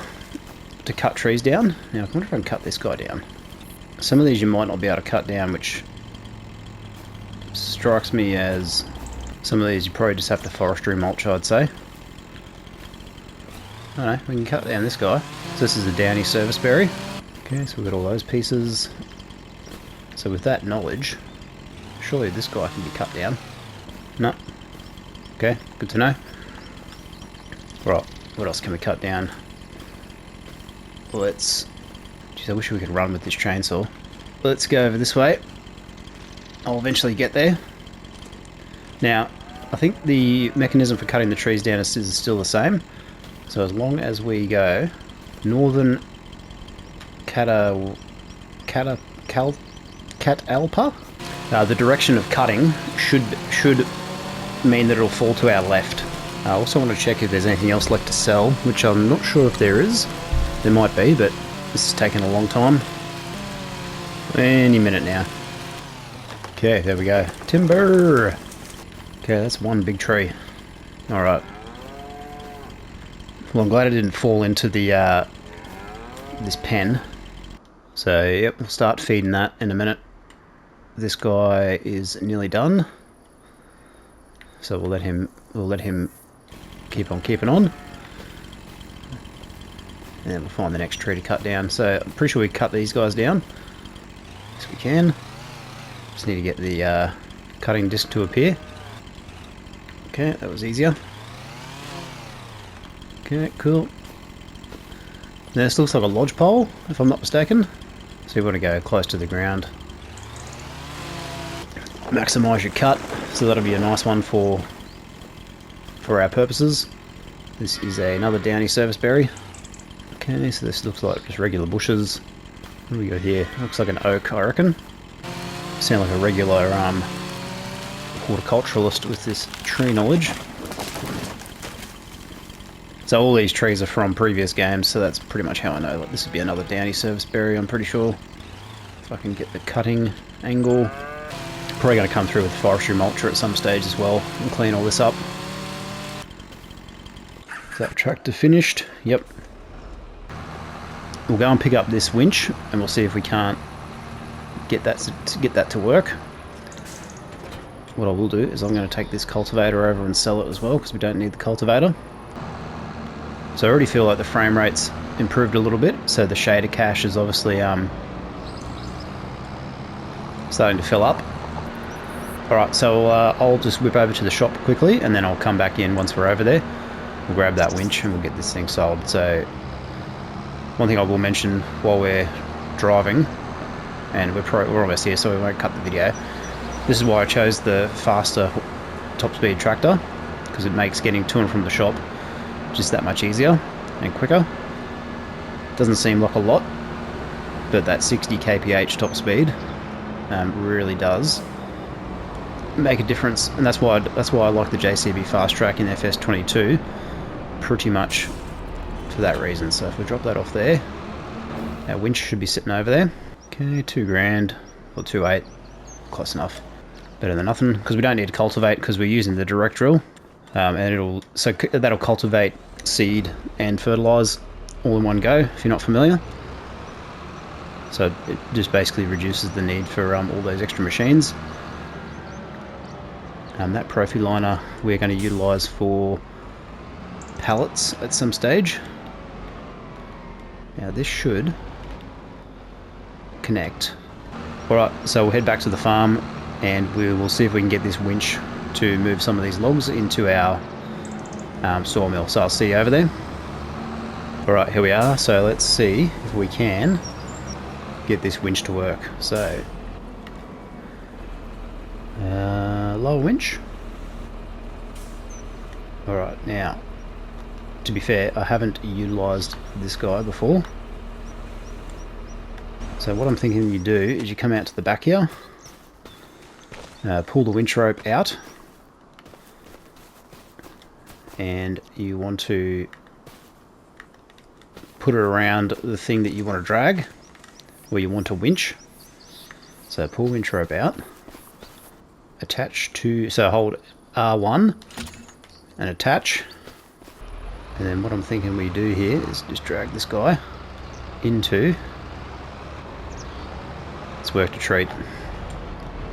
to cut trees down. Now I wonder if I can cut this guy down. Some of these you might not be able to cut down, which strikes me as some of these you probably just have to forestry mulch, I'd say. I don't know, we can cut down this guy. So this is a downy service berry. Okay, so we've got all those pieces. So with that knowledge, surely this guy can be cut down. No. Okay, good to know. Right, what else can we cut down? Let's... Geez, I wish we could run with this chainsaw. Let's go over this way. I'll eventually get there. Now, I think the mechanism for cutting the trees down is still the same. So as long as we go northern Catalpa, the direction of cutting should mean that it'll fall to our left. I also want to check if there's anything else left to sell, which I'm not sure if there is. There might be, but this is taking a long time. Any minute now. Okay, there we go. Timber! Okay, that's one big tree. Alright. Well, I'm glad it didn't fall into the this pen. So yep, we'll start feeding that in a minute. This guy is nearly done, so we'll let him keep on keeping on, and we'll find the next tree to cut down. So I'm pretty sure we cut these guys down. Yes, we can. Just need to get the cutting disc to appear. Okay, that was easier. Okay, cool. Now this looks like a lodge pole, if I'm not mistaken. So you want to go close to the ground. Maximise your cut, so that'll be a nice one for our purposes. This is another downy serviceberry. Okay, so this looks like just regular bushes. What do we got here? Looks like an oak, I reckon. Sound like a regular horticulturalist with this tree knowledge. So all these trees are from previous games, so that's pretty much how I know. Like, this would be another downy serviceberry, I'm pretty sure. If I can get the cutting angle. Probably going to come through with forestry mulcher at some stage as well and clean all this up. Is that tractor finished? Yep. We'll go and pick up this winch and we'll see if we can't get that to work. What I will do is I'm going to take this cultivator over and sell it as well, because we don't need the cultivator. So I already feel like the frame rate's improved a little bit, so the shader cache is obviously starting to fill up. Alright, so I'll just whip over to the shop quickly and then I'll come back in once we're over there. We'll grab that winch and we'll get this thing sold. So one thing I will mention while we're driving, and we're almost here, so we won't cut the video. This is why I chose the faster top speed tractor, because it makes getting to and from the shop just that much easier and quicker. Doesn't seem like a lot, but that 60 kph top speed really does make a difference, and that's why I like the JCB Fast Track in FS22 pretty much for that reason. So if we drop that off there, our winch should be sitting over there. Okay, $2,000 or 2.8, close enough. Better than nothing, because we don't need to cultivate because we're using the direct drill, and that'll cultivate, seed, and fertilize all in one go. If you're not familiar, so it just basically reduces the need for all those extra machines. That Profi liner we're going to utilise for pallets at some stage. Now this should connect. Alright, so we'll head back to the farm and we will see if we can get this winch to move some of these logs into our sawmill. So I'll see you over there. Alright, here we are. So let's see if we can get this winch to work. So lower winch. Alright, now to be fair, I haven't utilised this guy before. So what I'm thinking you do is you come out to the back here, pull the winch rope out, and you want to put it around the thing that you want to drag, where you want to winch. So pull winch rope out, attach to, so hold R1 and attach, and then what I'm thinking we do here is just drag this guy into, it's worked a treat.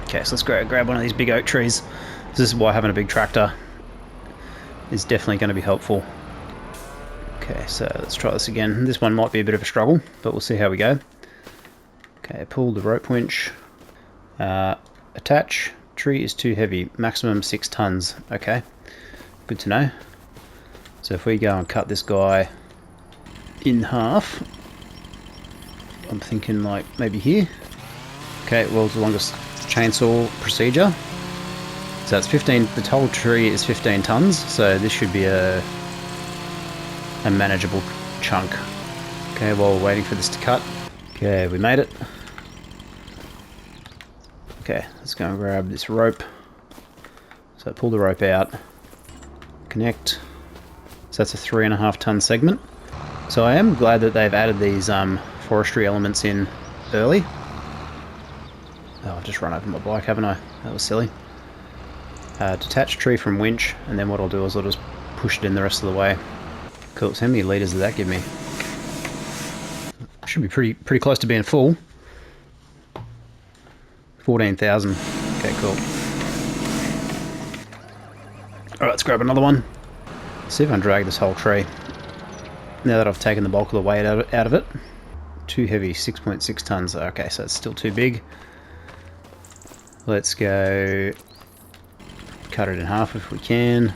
Okay, so let's grab one of these big oak trees. This is why having a big tractor is definitely going to be helpful. Okay, so let's try this again. This one might be a bit of a struggle, but we'll see how we go. Okay, pull the rope winch, attach. Tree is too heavy, maximum 6 tons. Okay, good to know. So if we go and cut this guy in half, I'm thinking like maybe here. Okay, world's longest chainsaw procedure. So it's 15, the whole tree is 15 tons, so this should be a manageable chunk. Okay, while we're waiting for this to cut. Okay, we made it. Okay, let's go and grab this rope. So pull the rope out, connect. So that's a 3.5 ton segment. So I am glad that they've added these forestry elements in early. Oh, I've just run over my bike, haven't I? That was silly. Detach tree from winch, and then what I'll do is I'll just push it in the rest of the way. Cool, so how many litres did that give me? Should be pretty close to being full. 14,000. Okay, cool. Alright, let's grab another one. See if I can drag this whole tree. Now that I've taken the bulk of the weight out of it. Too heavy, 6.6 tons. Okay, so it's still too big. Let's go cut it in half if we can.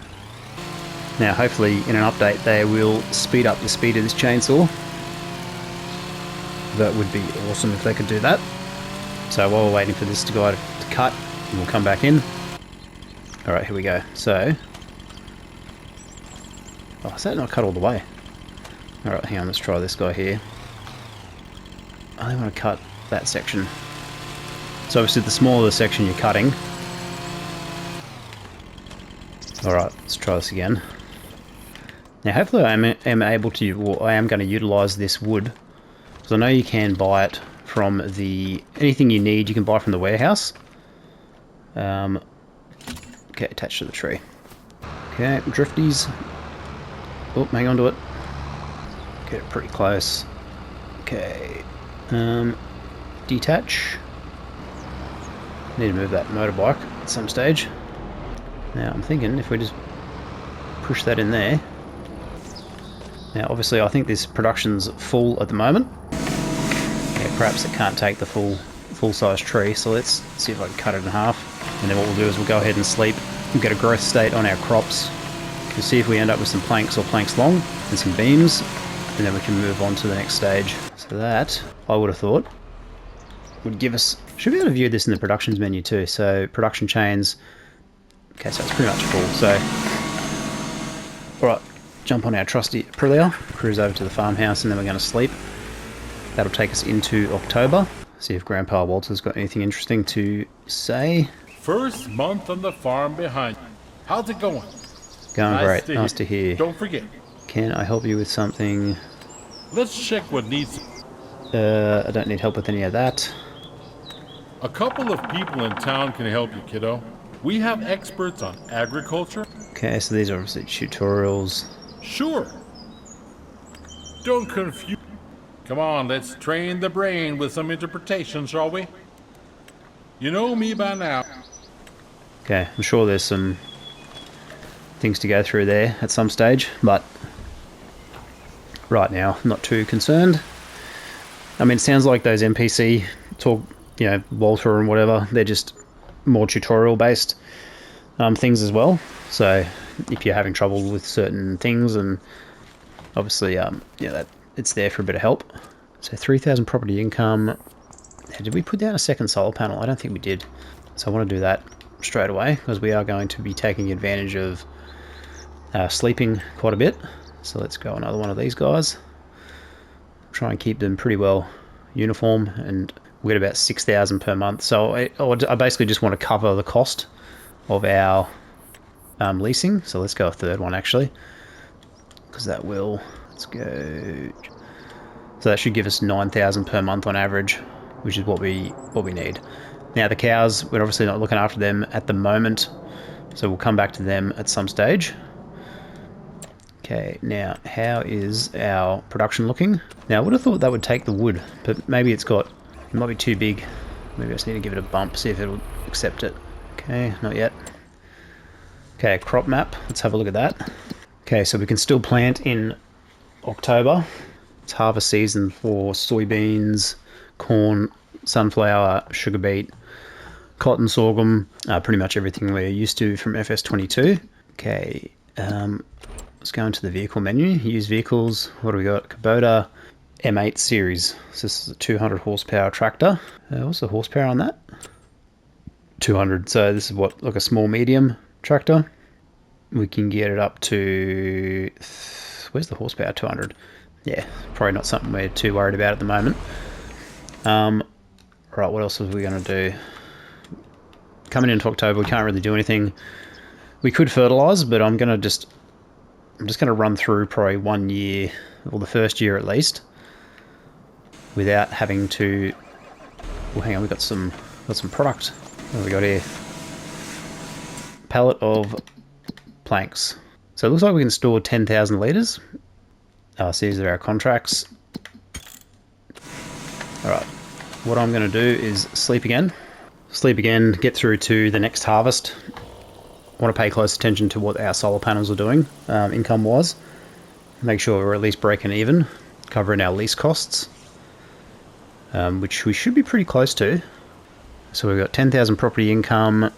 Now hopefully in an update they will speed up the speed of this chainsaw. That would be awesome if they could do that. So while we're waiting for this guy to cut, we'll come back in. Alright, here we go. So, oh, is that not cut all the way? Alright, hang on, let's try this guy here. I only want to cut that section. So obviously the smaller the section you're cutting. Alright, let's try this again. Now hopefully I am able to, or I am going to utilise this wood. Because I know you can buy it from anything you need you can buy from the warehouse. Okay, attached to the tree. Okay, drifties. Oh, hang on to it. Get it pretty close. Okay. Detach. Need to move that motorbike at some stage. Now I'm thinking if we just push that in there. Now obviously I think this production's full at the moment. Yeah, perhaps it can't take the full size tree, so let's see if I can cut it in half. And then what we'll do is we'll go ahead and sleep. We'll get a growth state on our crops. We'll see if we end up with some planks or planks long and some beams, and then we can move on to the next stage. So that, I would have thought, would give us... Should be able to view this in the productions menu too. So production chains. Okay, so it's pretty much full. So, alright, jump on our trusty Aprilia, cruise over to the farmhouse, and then we're going to sleep. That'll take us into October. See if Grandpa Walter's got anything interesting to say. First month on the farm behind. How's it going? Going great. Nice to hear. Don't forget. Can I help you with something? Let's check what needs... I don't need help with any of that. A couple of people in town can help you, kiddo. We have experts on agriculture. Okay, so these are obviously tutorials. Sure. Don't confuse... Come on, let's train the brain with some interpretation, shall we? You know me by now. Okay, I'm sure there's some things to go through there at some stage, but right now, I'm not too concerned. I mean, it sounds like those NPC talk, you know, Walter and whatever, they're just more tutorial based things as well. So if you're having trouble with certain things, and obviously, yeah, that it's there for a bit of help. So 3,000 property income. Now, did we put down a second solar panel? I don't think we did. So I want to do that straight away because we are going to be taking advantage of sleeping quite a bit. So let's go another one of these guys. Try and keep them pretty well uniform, and we get about 6,000 per month. So I basically just want to cover the cost of our leasing. So let's go a third one actually, because that will... Let's go. So that should give us 9,000 per month on average, which is what we need. Now the cows, we're obviously not looking after them at the moment, so we'll come back to them at some stage. Okay, now how is our production looking? Now I would have thought that would take the wood, but maybe it might be too big. Maybe I just need to give it a bump, see if it'll accept it. Okay, not yet. Okay, crop map. Let's have a look at that. Okay, so we can still plant in October. It's harvest season for soybeans, corn, sunflower, sugar beet, cotton, sorghum, pretty much everything we're used to from FS22. Okay, let's go into the vehicle menu. Use vehicles. What do we got? Kubota M8 series. So this is a 200 horsepower tractor. What's the horsepower on that? 200. So this is what, like a small medium tractor. We can get it up to... Where's the horsepower? 200. Yeah, probably not something we're too worried about at the moment. Right, what else are we going to do? Coming into October, we can't really do anything. We could fertilise, but I'm just going to run through probably 1 year, or the first year at least, without having to... Well, hang on, we've got some product. What have we got here? Pallet of planks. So it looks like we can store 10,000 litres. So these are our contracts. Alright, what I'm going to do is sleep again. Sleep again, get through to the next harvest. I want to pay close attention to what our solar panels are doing, income-wise. Make sure we're at least breaking even, covering our lease costs, which we should be pretty close to. So we've got 10,000 property income,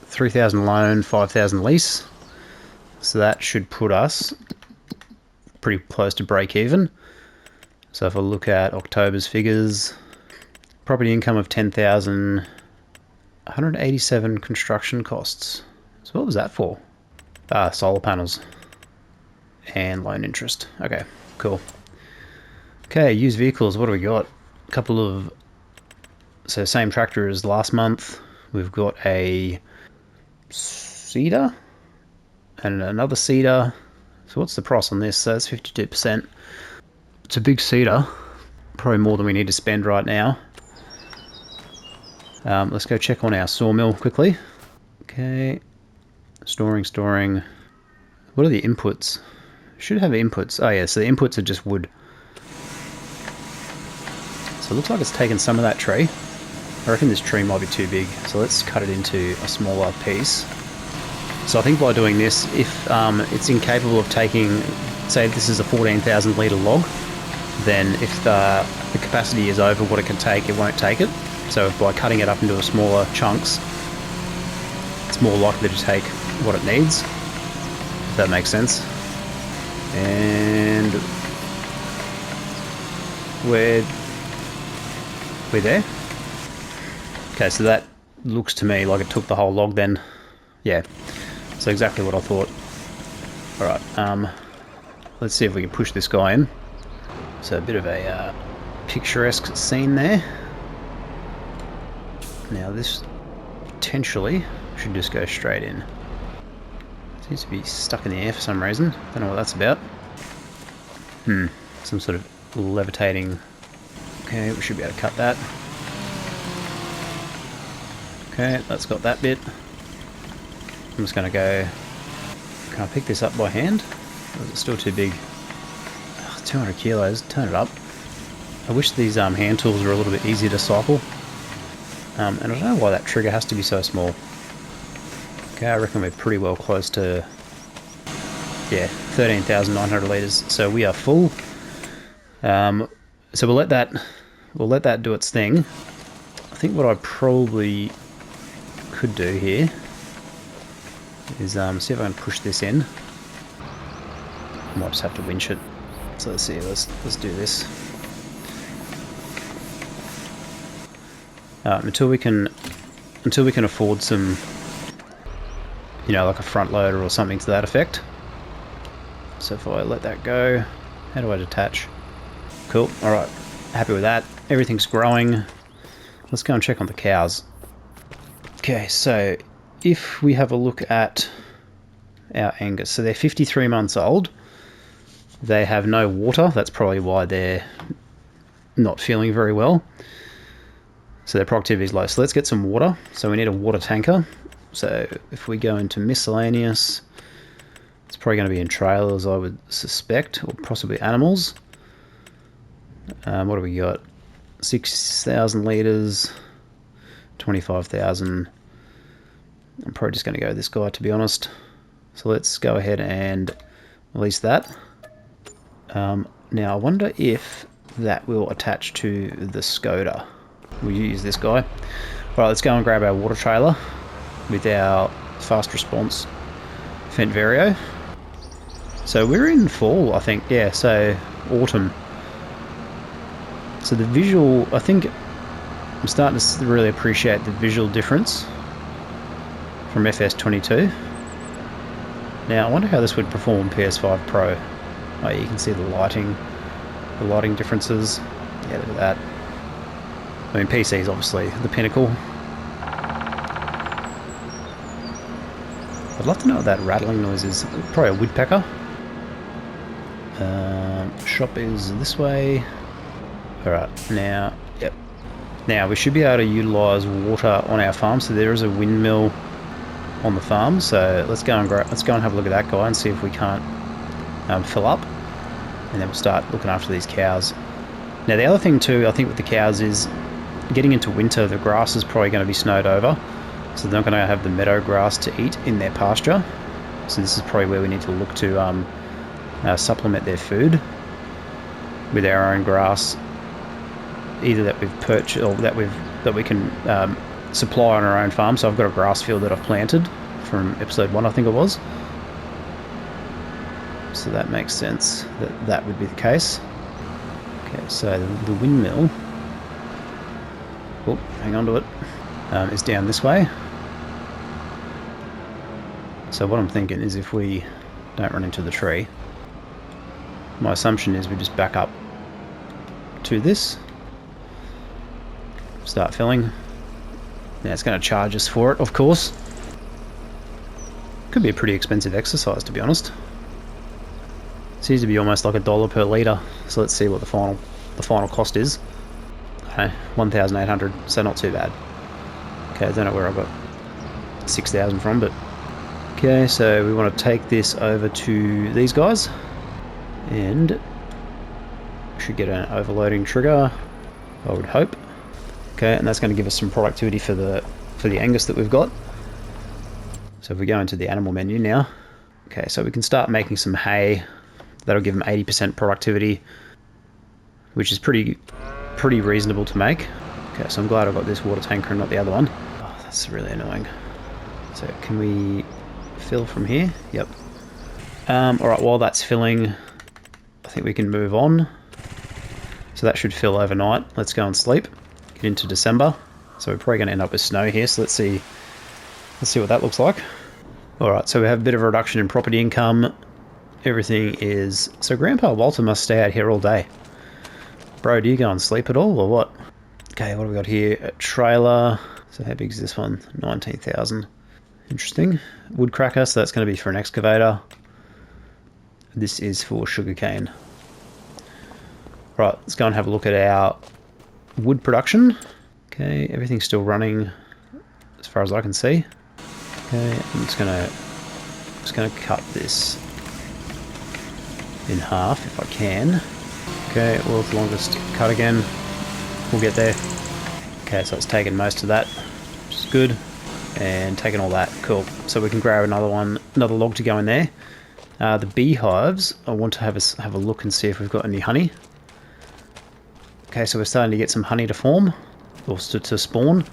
3,000 loan, 5,000 lease. So that should put us pretty close to break even. So if I look at October's figures, property income of 10,000, 187 construction costs. So what was that for? Solar panels and loan interest. Okay, cool. Okay, used vehicles, what do we got? A couple of, so same tractor as last month. We've got a cedar and another cedar. So what's the price on this? So that's 52%. It's a big cedar, probably more than we need to spend right now. Let's go check on our sawmill quickly. Okay, storing. What are the inputs? Should have inputs. Oh yeah, so the inputs are just wood. So it looks like it's taken some of that tree. I reckon this tree might be too big, so let's cut it into a smaller piece. So I think by doing this, if it's incapable of taking, say this is a 14,000 litre log, then if the capacity is over what it can take, it won't take it. So by cutting it up into smaller chunks, it's more likely to take what it needs, if that makes sense. And we're there. Okay, so that looks to me like it took the whole log then. Yeah, so exactly what I thought. Alright, let's see if we can push this guy in. So a bit of a picturesque scene there. Now this potentially should just go straight in. Seems to be stuck in the air for some reason. Don't know what that's about. Some sort of levitating. Okay, we should be able to cut that. Okay, that's got that bit. I'm just going to go... Can I pick this up by hand? Or is it still too big? 200 kilos, turn it up. I wish these hand tools were a little bit easier to cycle. And I don't know why that trigger has to be so small. Okay, I reckon we're pretty well close to, yeah, 13,900 litres. So we are full. So we'll let that do its thing. I think what I probably could do here is see if I can push this in. I might just have to winch it. So let's see. Let's do this. Until we can afford some, you know, like a front loader or something to that effect. So if I let that go, how do I detach? Cool. All right. Happy with that. Everything's growing. Let's go and check on the cows. Okay, so if we have a look at our Angus, so they're 53 months old. They have no water. That's probably why they're not feeling very well. So their productivity is low. So let's get some water. So we need a water tanker. So if we go into miscellaneous, it's probably going to be in trailers, I would suspect, or possibly animals. What do we got? 6,000 litres, 25,000. I'm probably just going to go with this guy, to be honest. So let's go ahead and release that. Now I wonder if that will attach to the Skoda. We'll use this guy. Alright, let's go and grab our water trailer with our fast response Fendt Vario. So we're in fall, I think. Yeah, so autumn. So the visual, I think I'm starting to really appreciate the visual difference from FS22. Now I wonder how this would perform on PS5 Pro. Oh, you can see the lighting differences. Yeah, look at that. I mean, PC is obviously the pinnacle. I'd love to know what that rattling noise is. Probably a woodpecker. Shop is this way. Alright, now, yep. Now, we should be able to utilise water on our farm. So there is a windmill on the farm. So let's go and have a look at that guy and see if we can't fill up. And then we'll start looking after these cows. Now the other thing too, I think with the cows is getting into winter, the grass is probably going to be snowed over, so they're not going to have the meadow grass to eat in their pasture. So this is probably where we need to look to supplement their food with our own grass, either that we've purchased or that we can supply on our own farm. So I've got a grass field that I've planted from episode 1, I think it was. So that makes sense that that would be the case. Okay, so the windmill, oh, hang on to it, is down this way. So what I'm thinking is if we don't run into the tree, my assumption is we just back up to this, start filling. Now it's going to charge us for it, of course. Could be a pretty expensive exercise, to be honest. Seems to be almost like $1 per litre. So let's see what the final cost is. Okay, 1,800, so not too bad. Okay, I don't know where I got 6,000 from, but okay, so we want to take this over to these guys, and we should get an overloading trigger, I would hope. Okay, and that's going to give us some productivity for the Angus that we've got. So if we go into the animal menu now, okay, so we can start making some hay. That'll give them 80% productivity, which is pretty reasonable to make. Okay, so I'm glad I got this water tanker and not the other one. Oh, that's really annoying. So can we fill from here? Yep. Alright, while that's filling, I think we can move on. So that should fill overnight. Let's go and sleep. Get into December. So we're probably going to end up with snow here, so let's see what that looks like. Alright, so we have a bit of a reduction in property income. Everything is... So Grandpa Walter must stay out here all day. Bro, do you go and sleep at all, or what? Okay, what do we got here? A trailer. So how big is this one? 19,000. Interesting. Wood cracker, so that's going to be for an excavator. This is for sugarcane. Right, let's go and have a look at our wood production. Okay, everything's still running as far as I can see. Okay, I'm just gonna cut this in half if I can. Okay, world's longest cut again. We'll get there. Okay, so it's taken most of that, which is good, and taken all that. Cool. So we can grab another log to go in there. The beehives, I want to have a look and see if we've got any honey. Okay, so we're starting to get some honey to form, or to spawn.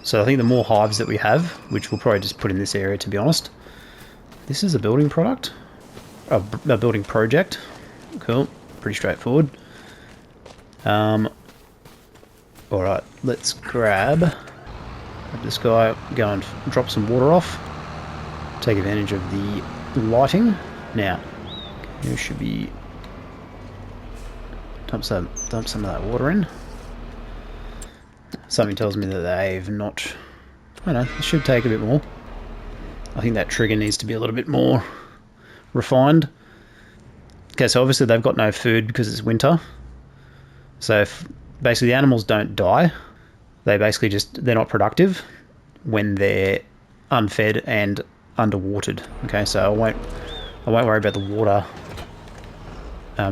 So I think the more hives that we have, which we'll probably just put in this area, to be honest. This is a building product. A building project. Cool. Pretty straightforward. Alright, let's grab this guy, go and drop some water off. Take advantage of the lighting. Now, you should be... Dump some of that water in. Something tells me that they've not... I don't know, it should take a bit more. I think that trigger needs to be a little bit more refined. Okay, so obviously they've got no food because it's winter. So if basically the animals don't die, they're not productive when they're unfed and underwatered. Okay, so I won't worry about the water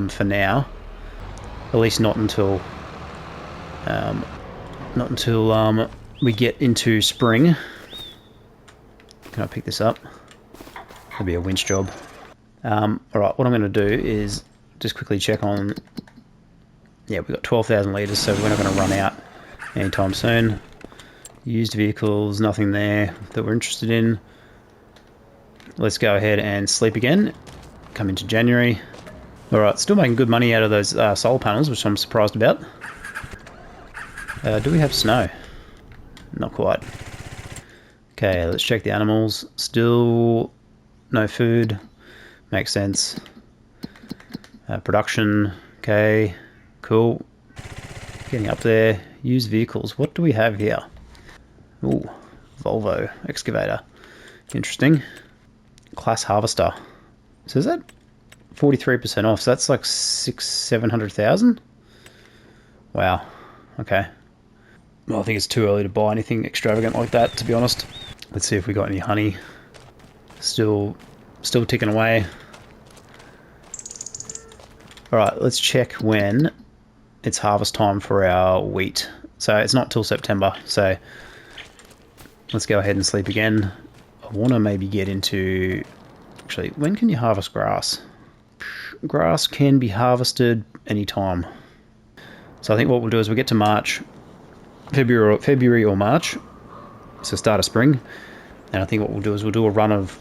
for now. At least not until we get into spring. Can I pick this up? That'd be a winch job. Alright, what I'm going to do is just quickly check on... Yeah, we've got 12,000 litres, so we're not going to run out anytime soon. Used vehicles, nothing there that we're interested in. Let's go ahead and sleep again. Come into January. Alright, still making good money out of those solar panels, which I'm surprised about. Do we have snow? Not quite. Okay, let's check the animals. Still no food. Makes sense. Production. Okay, cool. Getting up there. Used vehicles. What do we have here? Ooh, Volvo excavator. Interesting. Class harvester. So is that 43% off? So that's like 700,000. Wow. Okay. Well, I think it's too early to buy anything extravagant like that, to be honest. Let's see if we got any honey. Still ticking away. Alright, let's check when it's harvest time for our wheat. So it's not till September, so let's go ahead and sleep again. I want to maybe get into... Actually, when can you harvest grass? Grass can be harvested anytime. So I think what we'll do is we'll get to March, February or March, so start of spring, and I think what we'll do is we'll do a run of...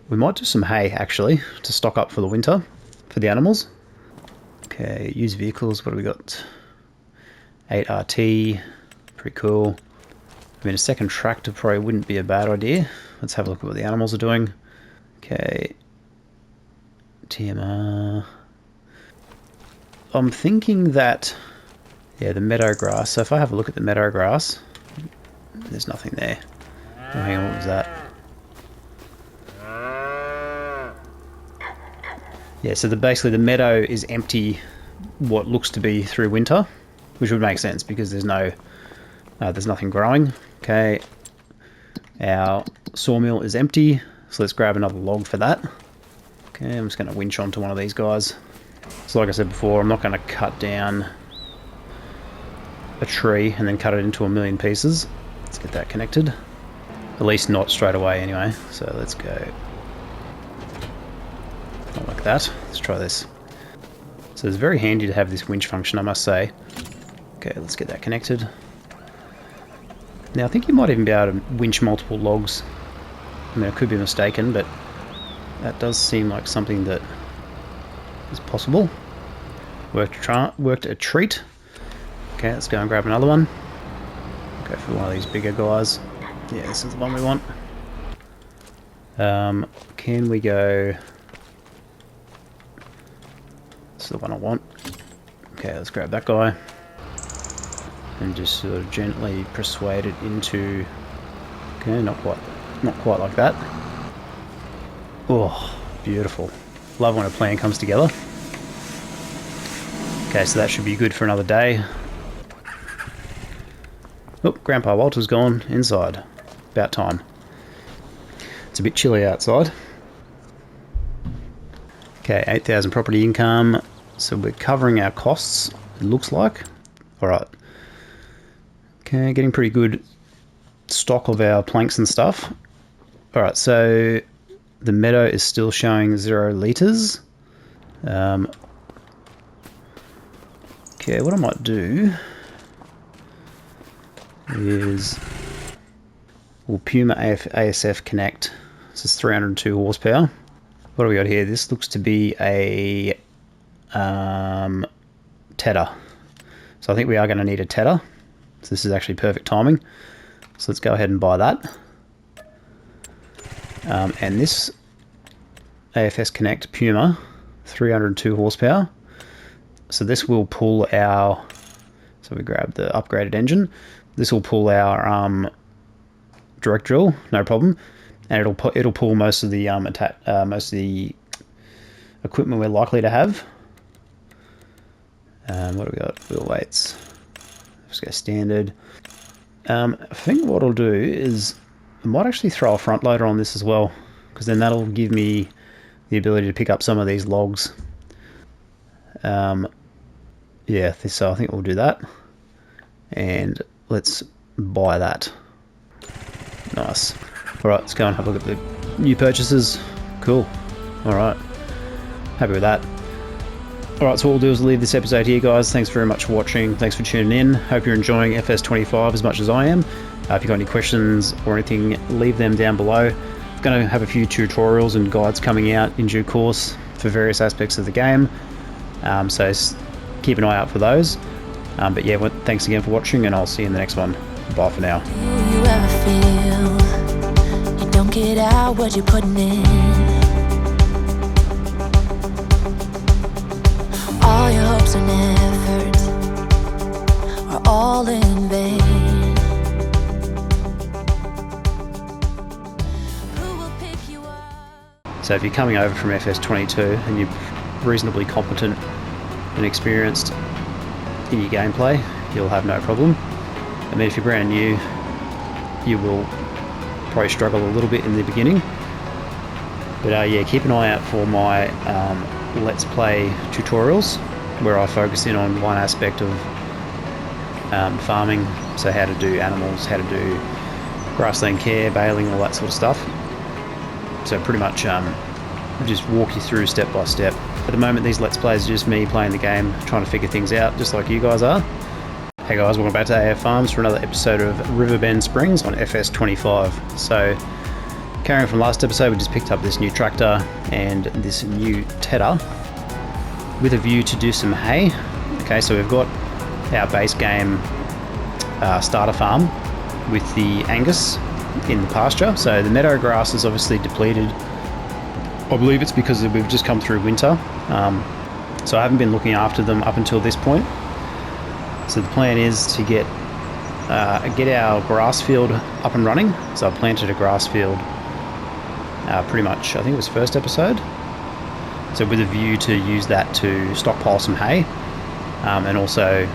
We might do some hay, actually, to stock up for the winter, for the animals. Okay, use vehicles, what do we got? 8RT, pretty cool. I mean, a second tractor probably wouldn't be a bad idea. Let's have a look at what the animals are doing. Okay, TMR. I'm thinking that, yeah, the meadow grass. So if I have a look at the meadow grass, there's nothing there. Oh, hang on, what was that? Yeah, so basically the meadow is empty, what looks to be through winter, which would make sense because there's nothing growing. Okay, our sawmill is empty, so let's grab another log for that. Okay, I'm just going to winch onto one of these guys. So like I said before, I'm not going to cut down a tree and then cut it into a million pieces. Let's get that connected. At least not straight away anyway. So let's go. Not like that. Let's try this. So it's very handy to have this winch function, I must say. Okay, let's get that connected. Now I think you might even be able to winch multiple logs. I mean, I could be mistaken, but that does seem like something that is possible. Worked a treat. Okay, let's go and grab another one. Go for one of these bigger guys. Yeah, this is the one we want. Can we go... This is the one I want. Okay, let's grab that guy. And just sort of gently persuade it into... Okay, not quite like that. Oh, beautiful. Love when a plan comes together. Okay, so that should be good for another day. Oh, Grandpa Walter's gone inside. About time. It's a bit chilly outside. Okay, 8,000 property income. So we're covering our costs, it looks like. Alright. Okay, getting pretty good stock of our planks and stuff. Alright, so the meadow is still showing 0 litres. Okay, what I might do is we'll Puma ASF connect. This is 302 horsepower. What do we got here? This looks to be a tedder. So I think we are going to need a tedder. So this is actually perfect timing. So let's go ahead and buy that. And this AFS Connect Puma, 302 horsepower. So this will pull our... So we grab the upgraded engine. This will pull our direct drill, no problem, and it'll pull most of the equipment we're likely to have. What do we got? Wheel weights. Let's go standard. I think what I'll do is I might actually throw a front loader on this as well, because then that'll give me the ability to pick up some of these logs. Yeah, so I think we'll do that. And let's buy that. Nice. Alright, let's go and have a look at the new purchases. Cool. Alright. Happy with that. Alright, so what we'll do is leave this episode here, guys. Thanks very much for watching. Thanks for tuning in. Hope you're enjoying FS25 as much as I am. If you've got any questions or anything, leave them down below. I'm going to have a few tutorials and guides coming out in due course for various aspects of the game. So keep an eye out for those. But yeah, thanks again for watching, and I'll see you in the next one. Bye for now. Do you ever feel you don't get out what you're putting in? All your hopes and efforts are all in vain. Who will pick you up? So if you're coming over from FS22 and you're reasonably competent and experienced in your gameplay, you'll have no problem. I mean, if you're brand new, you will probably struggle a little bit in the beginning. But yeah, keep an eye out for my Let's Play tutorials where I focus in on one aspect of farming, so how to do animals, how to do grassland care, baling, all that sort of stuff. So pretty much just walk you through step by step. At the moment, these Let's Plays are just me playing the game, trying to figure things out, just like you guys are. Hey guys, welcome back to AF Farms for another episode of Riverbend Springs on FS25. So, carrying from last episode, we just picked up this new tractor and this new tedder with a view to do some hay. Okay, so we've got our base game starter farm with the Angus in the pasture. So the meadow grass is obviously depleted. I believe it's because we've just come through winter. So I haven't been looking after them up until this point. So the plan is to get our grass field up and running. So I planted a grass field pretty much, I think it was first episode. So with a view to use that to stockpile some hay and also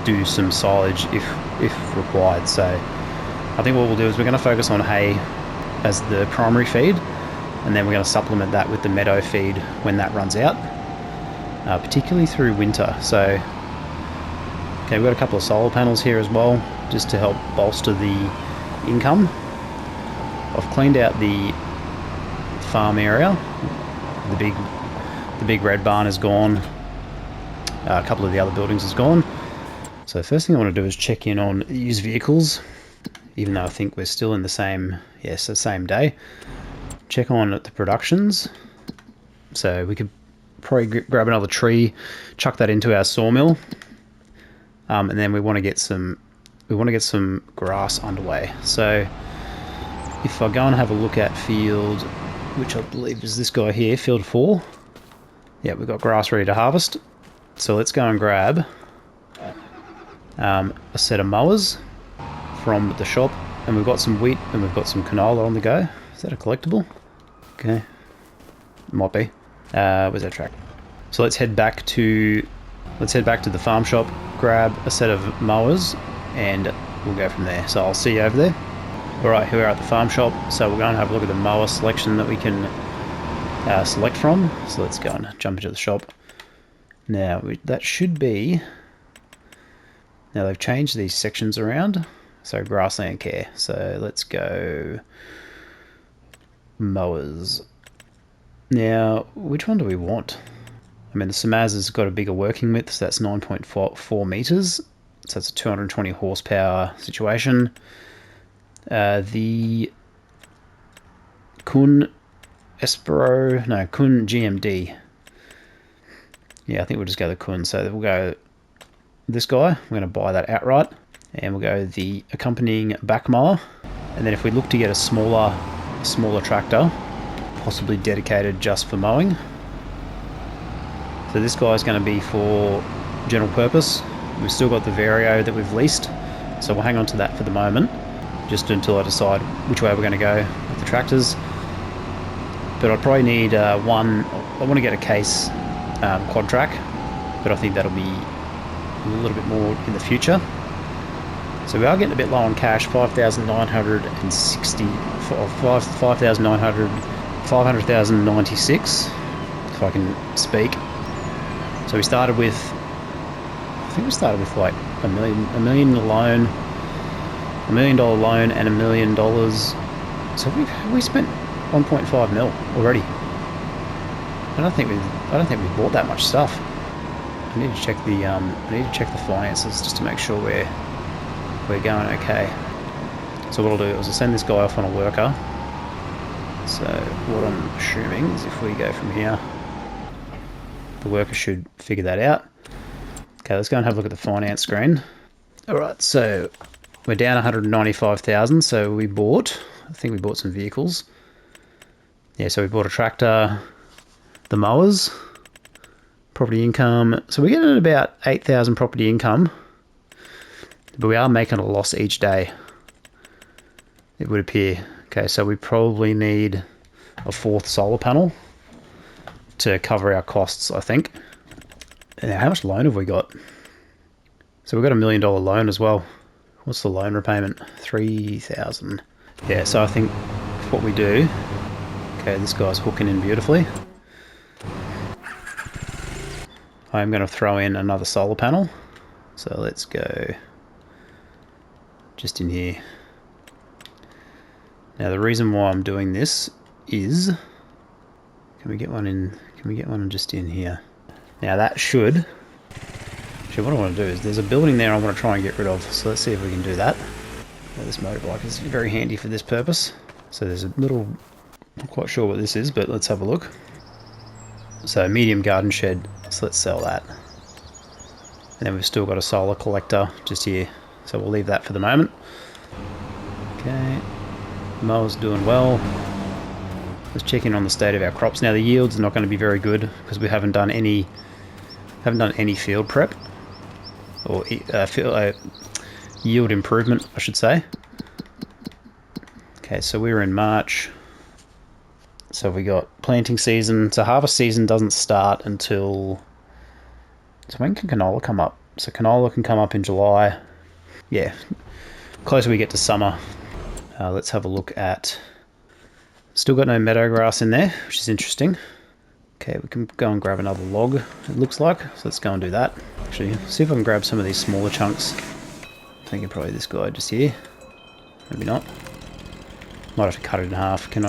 do some silage if required. So I think what we'll do is we're going to focus on hay as the primary feed, and then we're going to supplement that with the meadow feed when that runs out, particularly through winter. So okay, we've got a couple of solar panels here as well, just to help bolster the income. I've cleaned out the farm area. The big red barn is gone. A couple of the other buildings is gone. So first thing I want to do is check in on used vehicles, even though I think we're still in the same day. Check on the productions. So we could probably grab another tree, chuck that into our sawmill. And then we want to get some grass underway. So if I go and have a look at field, which I believe is this guy here, field 4. Yeah, we've got grass ready to harvest. So let's go and grab a set of mowers from the shop, and we've got some wheat and we've got some canola on the go. Is that a collectible? Okay, might be. Where's our track? So let's head back to the farm shop, grab a set of mowers, and we'll go from there. So I'll see you over there. Alright, here we are at the farm shop. So we're going to have a look at the mower selection that we can select from. So let's go and jump into the shop. Now, that should be... Now they've changed these sections around. So grassland care. So let's go mowers. Now, which one do we want? I mean, the Samaz has got a bigger working width, so that's 9.4 meters. So that's a 220 horsepower situation. The Kun GMD. Yeah, I think we'll just go the Kun. So we'll go this guy. We're going to buy that outright, and we'll go the accompanying back mower. And then if we look to get a smaller tractor, possibly dedicated just for mowing. So this guy is going to be for general purpose. We've still got the Vario that we've leased, so we'll hang on to that for the moment, just until I decide which way we're going to go with the tractors. But I'd probably need one. I want to get a case quad track, but I think that'll be a little bit more in the future. So we are getting a bit low on cash, 5,960, 500,096, if I can speak. So we started with, I think we started with like $1 million loan, $1 million loan, and $1 million. So we spent 1.5 mil already. I don't think we bought that much stuff. I need to check the finances just to make sure we're going okay. So what I'll do is I'll send this guy off on a worker. So what I'm assuming is if we go from here, the worker should figure that out. Okay, let's go and have a look at the finance screen. Alright, so we're down 195,000, so I think we bought some vehicles. Yeah, so we bought a tractor, the mowers, property income. So we're getting about 8,000 property income, but we are making a loss each day, it would appear. Okay, so we probably need a 4th solar panel to cover our costs, I think. Now, how much loan have we got? So we've got $1 million loan as well. What's the loan repayment? 3,000. Yeah, so I think what we do... Okay, this guy's hooking in beautifully. I'm going to throw in another solar panel. So let's go just in here. Now the reason why I'm doing this is, can we get one in? Can we get one just in here? Now that should. Actually, what I want to do is there's a building there I want to try and get rid of. So let's see if we can do that. Now, this motorbike is very handy for this purpose. So there's a little. I'm not quite sure what this is, but let's have a look. So medium garden shed. So let's sell that. And then we've still got a solar collector just here. So we'll leave that for the moment. Okay. Mower's doing well. Let's check in on the state of our crops. Now the yields are not going to be very good because we haven't done any field prep or yield improvement, I should say. Okay, so we were in March. So we got planting season. So harvest season doesn't start until. So when can canola come up? So canola can come up in July. Yeah, closer we get to summer. Let's have a look at. Still got no meadow grass in there, which is interesting. Okay, we can go and grab another log, it looks like. So let's go and do that. Actually, see if I can grab some of these smaller chunks. I'm thinking probably this guy just here. Maybe not. Might have to cut it in half. Can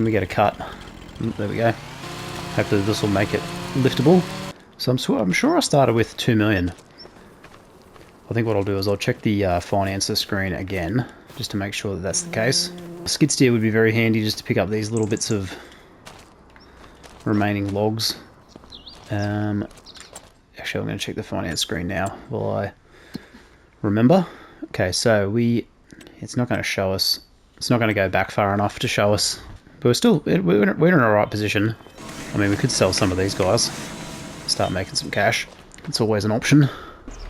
we get a cut? There we go. Hopefully this will make it liftable. So I'm sure I started with 2 million. I think what I'll do is I'll check the financer screen again, just to make sure that that's the case. A skid steer would be very handy just to pick up these little bits of remaining logs. Actually, I'm going to check the finance screen now while I remember. Okay, so it's not going to show us. It's not going to go back far enough to show us. But we're in a right position. I mean, we could sell some of these guys, start making some cash. It's always an option.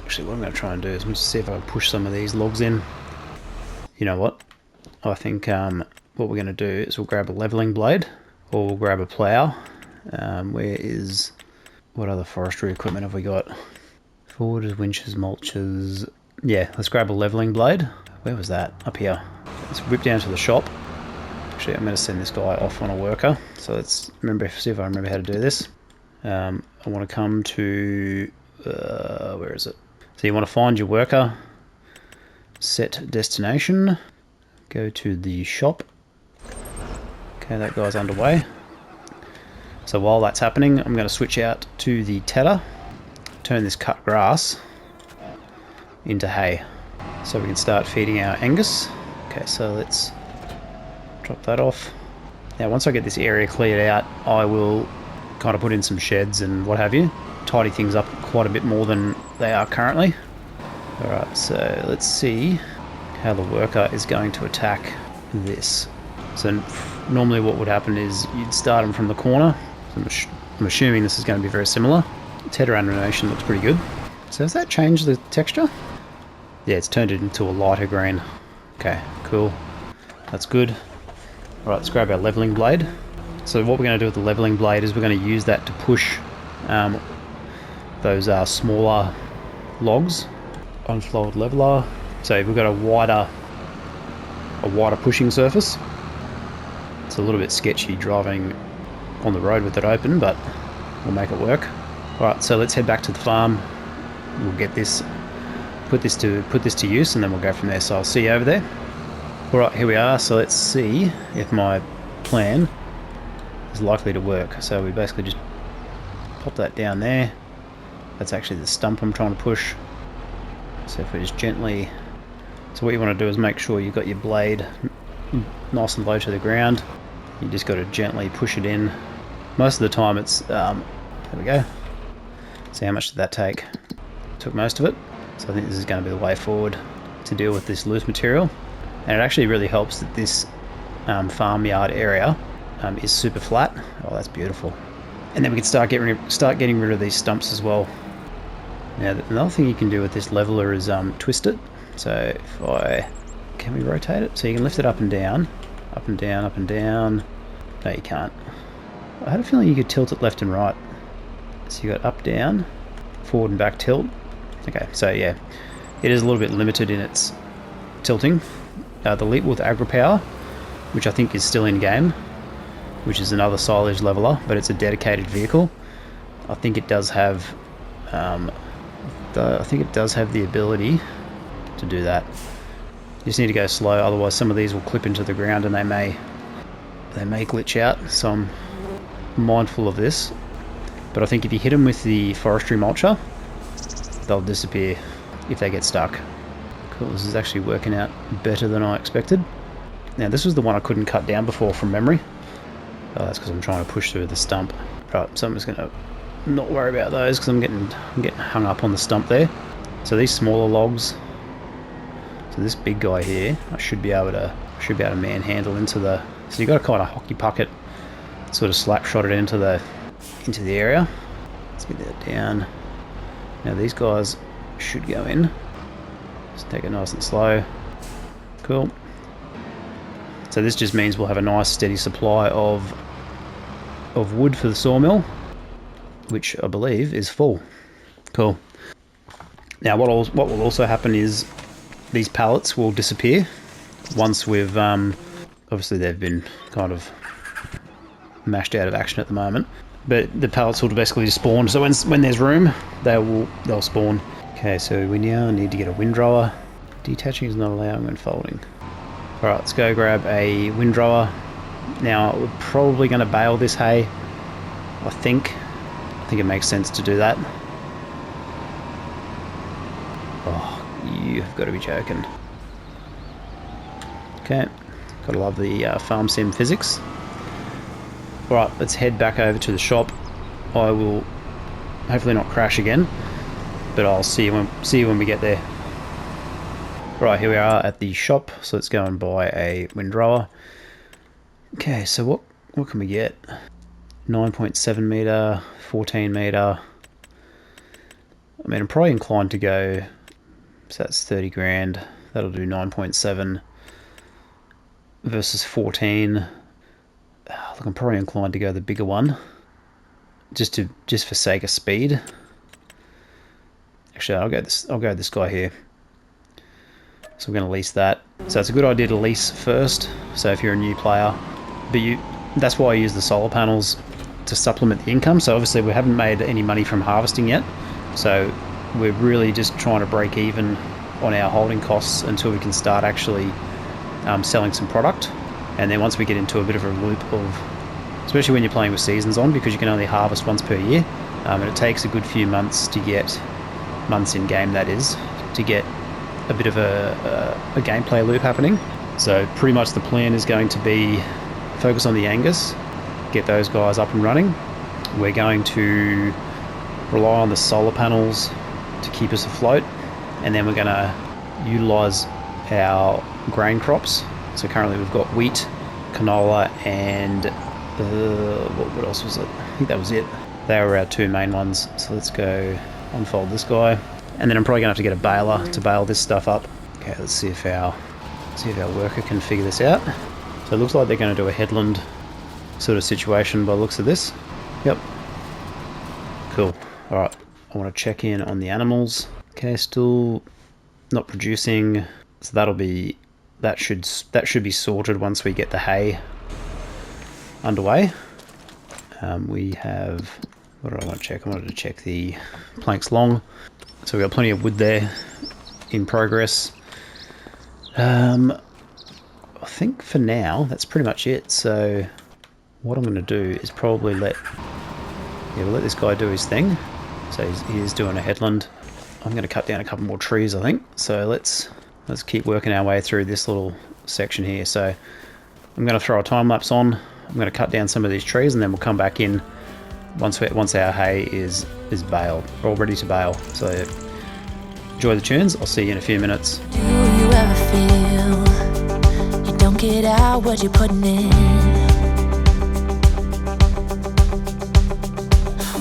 Actually, what I'm going to try and do is just see if I can push some of these logs in. You know what? I think what we're going to do is we'll grab a leveling blade, or we'll grab a plough. What other forestry equipment have we got? Forwarders, winches, mulches. Yeah, let's grab a leveling blade. Where was that? Up here. Let's whip down to the shop. Actually, I'm going to send this guy off on a worker. So let's see if I remember how to do this. I want to come to... where is it? So you want to find your worker, set destination, go to the shop. Okay, that guy's underway. So while that's happening, I'm going to switch out to the tedder, turn this cut grass into hay. So we can start feeding our Angus. Okay, so let's drop that off. Now once I get this area cleared out, I will kind of put in some sheds and what have you. Tidy things up quite a bit more than they are currently. Alright, so let's see how the worker is going to attack this. So normally what would happen is you'd start them from the corner. So I'm assuming this is going to be very similar. Tedder animation looks pretty good. So has that changed the texture? Yeah, it's turned it into a lighter green. Okay, cool. That's good. Alright, let's grab our leveling blade. So what we're going to do with the leveling blade is we're going to use that to push those smaller logs. Unflowed leveler. So we've got a wider pushing surface. It's a little bit sketchy driving on the road with it open, but we'll make it work. Alright, so let's head back to the farm. We'll get this, put this to use, and then we'll go from there. So I'll see you over there. Alright, here we are. So let's see if my plan is likely to work. So we basically just pop that down there. That's actually the stump I'm trying to push. So if we just gently... So what you want to do is make sure you've got your blade nice and low to the ground. You just got to gently push it in. Most of the time it's... there we go. See how much did that take? Took most of it. So I think this is going to be the way forward to deal with this loose material. And it actually really helps that this farmyard area is super flat. Oh, that's beautiful. And then we can start getting rid of these stumps as well. Now, another thing you can do with this leveler is twist it. So can we rotate it? So you can lift it up and down, up and down, up and down. No, you can't. I had a feeling you could tilt it left and right. So you got up, down, forward and back tilt. Okay, so yeah, it is a little bit limited in its tilting. The Leapwolf Agri-Power, which I think is still in game, which is another silage leveler, but it's a dedicated vehicle. I think it does have the ability to do that. You just need to go slow, otherwise some of these will clip into the ground and they may glitch out, so I'm mindful of this. But I think if you hit them with the forestry mulcher, they'll disappear if they get stuck. Cool, this is actually working out better than I expected. Now this was the one I couldn't cut down before from memory. Oh, that's because I'm trying to push through the stump. Right, so I'm just going to not worry about those because I'm getting hung up on the stump there. So these smaller logs, so this big guy here, I should be able to manhandle into the. So you got to kind of hockey puck it, sort of slap shot it into the area. Let's get that down. Now these guys should go in. Just take it nice and slow. Cool. So this just means we'll have a nice steady supply of wood for the sawmill, which I believe is full. Cool. Now what will also happen is these pallets will disappear once we've obviously they've been kind of mashed out of action at the moment, but the pallets will basically just spawn. So when there's room, they'll spawn. Okay, so we now need to get a windrower. Detaching is not allowed when folding. Alright, let's go grab a windrower. Now we're probably going to bale this hay. I think it makes sense to do that. Oh, you've got to be joking. Okay, gotta love the farm sim physics. Alright, let's head back over to the shop. I will hopefully not crash again, but I'll see you when we get there. Right, here we are at the shop, so let's go and buy a windrower. Okay, so what can we get? 9.7 meter, 14 meter. I mean, I'm probably inclined to go, so that's 30 grand. That'll do 9.7 versus 14. Look, I'm probably inclined to go the bigger one, just for sake of speed. Actually, I'll go this guy here. So we're going to lease that. So it's a good idea to lease first. So if you're a new player, but that's why I use the solar panels to supplement the income. So obviously we haven't made any money from harvesting yet. So we're really just trying to break even on our holding costs until we can start actually selling some product. And then once we get into a bit of a loop of, especially when you're playing with seasons on, because you can only harvest once per year, and it takes a good few months in game, that is, to get a bit of a gameplay loop happening. So pretty much the plan is going to be focus on the Angus, get those guys up and running. We're going to rely on the solar panels to keep us afloat, and then we're going to utilize our grain crops. So currently we've got wheat, canola, and what else was it? I think that was it. They were our two main ones. So let's go unfold this guy. And then I'm probably going to have to get a baler to bale this stuff up. Okay, let's see if our worker can figure this out. So it looks like they're going to do a headland sort of situation by the looks of this. Yep. Cool. Alright, I want to check in on the animals. Okay, still not producing. So that should be sorted once we get the hay underway. We have, what do I want to check? I wanted to check the planks long. So we've got plenty of wood there in progress. I think for now that's pretty much it. So what I'm going to do is probably we'll let this guy do his thing. So he is doing a headland. I'm going to cut down a couple more trees, I think. So let's keep working our way through this little section here. So I'm going to throw a time lapse on. I'm going to cut down some of these trees, and then we'll come back in once our hay is baled, or ready to bale. So enjoy the tunes. I'll see you in a few minutes. Do you ever feel you don't get out what you're putting in?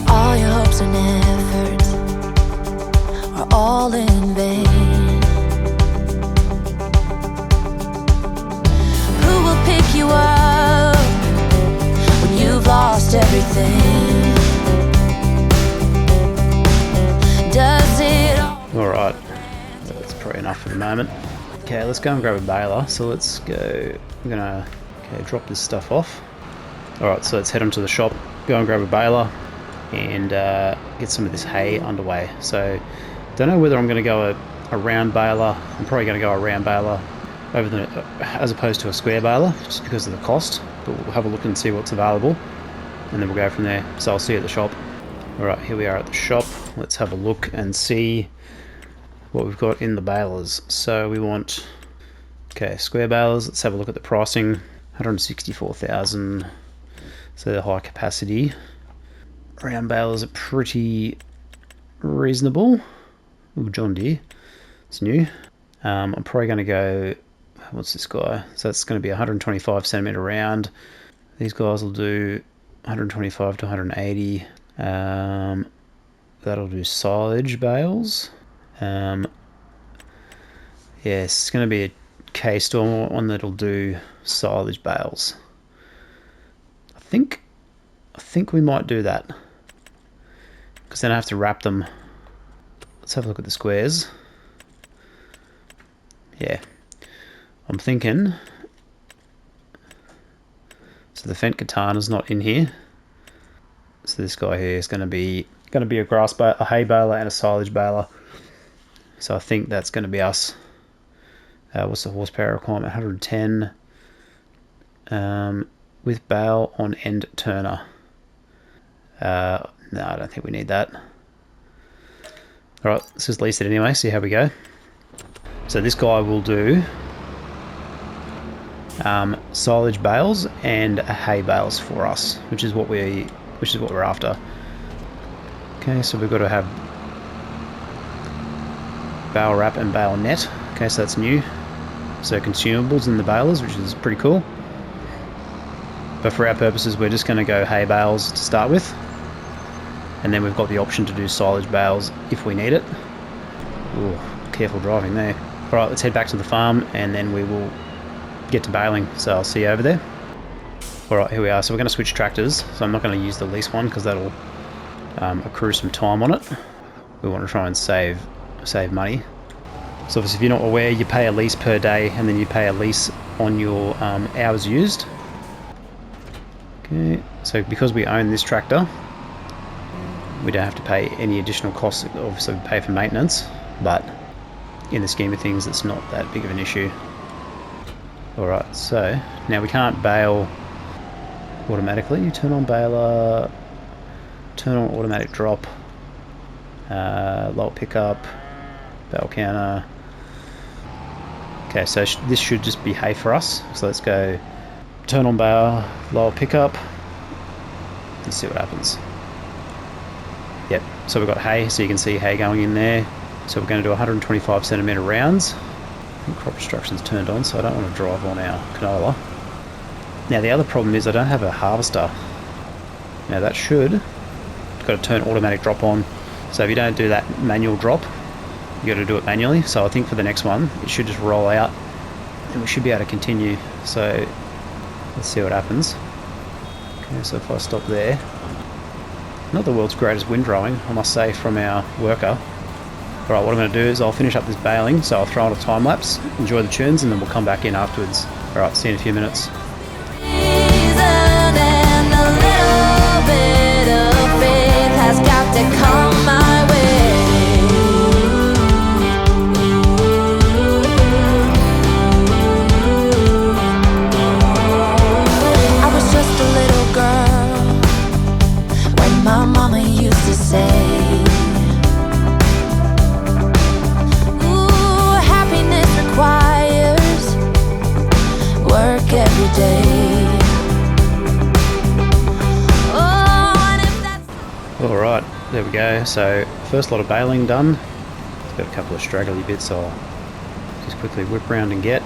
All your hopes and efforts are all in vain. Who will pick you up when you've lost everything? Does it all right, that's probably enough for the moment. Okay, let's go and grab a baler. So let's go. I'm gonna drop this stuff off. Alright, so let's head on to the shop, go and grab a baler, and get some of this hay underway. So don't know whether I'm going to go a round baler. I'm probably going to go a round baler as opposed to a square baler, just because of the cost. But we'll have a look and see what's available, and then we'll go from there. So I'll see you at the shop. Alright, here we are at the shop. Let's have a look and see what we've got in the balers. So we want, okay, square balers. Let's have a look at the pricing. 164,000. So they're high capacity. Round balers are pretty reasonable. Ooh, John Deere. It's new. I'm probably going to go, what's this guy? So that's going to be 125 centimeter round. These guys will do 125 to 180. That'll do silage bales. Yes, it's going to be a K-Storm one that'll do silage bales. I think we might do that, because then I have to wrap them. Let's have a look at the squares. Yeah, I'm thinking. So the Fendt Katana's not in here. So this guy here is going to be a a hay baler and a silage baler. So I think that's going to be us. What's the horsepower requirement? 110. With bale on end turner. No, I don't think we need that. Alright, let's just lease it anyway, see how we go. So this guy will do silage bales and hay bales for us, which is what we're after. Okay, so we've got to have bale wrap and bale net. Okay, so that's new. So consumables in the balers, which is pretty cool. But for our purposes, we're just going to go hay bales to start with. And then we've got the option to do silage bales if we need it. Ooh, careful driving there. Alright, let's head back to the farm and then we will get to baling. So I'll see you over there. Alright, here we are. So we're going to switch tractors. So I'm not going to use the lease one because that'll accrue some time on it. We want to try and save money. So obviously if you're not aware, you pay a lease per day and then you pay a lease on your hours used. Okay, so because we own this tractor, we don't have to pay any additional costs. Obviously we pay for maintenance, but in the scheme of things it's not that big of an issue. Alright, so now we can't bale automatically. You turn on baler, turn on automatic drop, lower pickup, bale counter. Okay, so this should just be hay for us. So let's go turn on baler, lower pickup, and see what happens. Yep, so we've got hay, so you can see hay going in there. So we're going to do 125 centimeter rounds. I think crop instruction's turned on, so I don't want to drive on our canola. Now the other problem is I don't have a harvester. Now that should, got to turn automatic drop on. So if you don't do that manual drop, you got to do it manually. So I think for the next one, it should just roll out and we should be able to continue. So let's see what happens. Okay, so if I stop there, not the world's greatest windrowing, I must say, from our worker. Alright, what I'm going to do is I'll finish up this baling, so I'll throw on a time lapse, enjoy the tunes, and then we'll come back in afterwards. Alright, see you in a few minutes. Alright, there we go. So first lot of baling done. It's got a couple of straggly bits I'll just quickly whip round and get.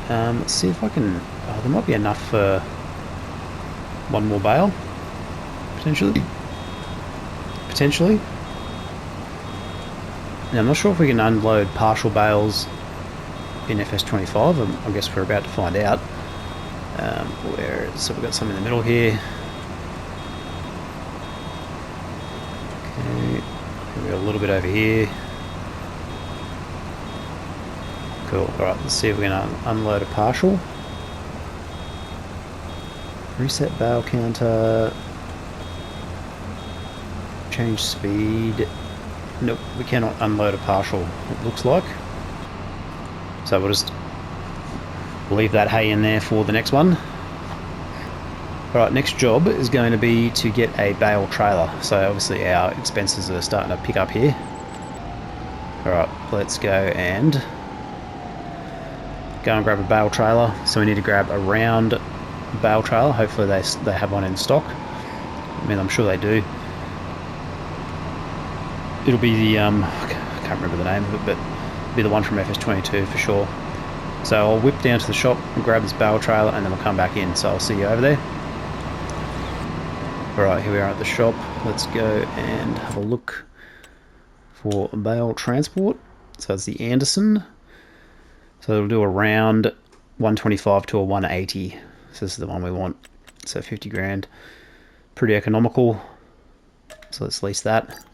Let's see if I can... Oh, there might be enough for one more bale, potentially. Now I'm not sure if we can unload partial bales in FS25. I guess we're about to find out. So we've got some in the middle here. Okay, we've got a little bit over here. Cool. Alright, let's see if we can unload a partial. Reset bale counter. change speed. Nope, we cannot unload a partial, it looks like. So we'll just leave that hay in there for the next one. Alright, next job is going to be to get a bale trailer. So obviously our expenses are starting to pick up here. Alright, let's go and grab a bale trailer. So we need to grab a round bale trailer. Hopefully they have one in stock. I mean, I'm sure they do. It'll be the, I can't remember the name of it, but it'll be the one from FS22 for sure. So I'll whip down to the shop and grab this bale trailer and then we'll come back in. So I'll see you over there. Alright, here we are at the shop. Let's go and have a look for bale transport. So it's the Anderson. So it'll do a round 125 to a 180. So this is the one we want. So 50 grand. Pretty economical. So let's lease that.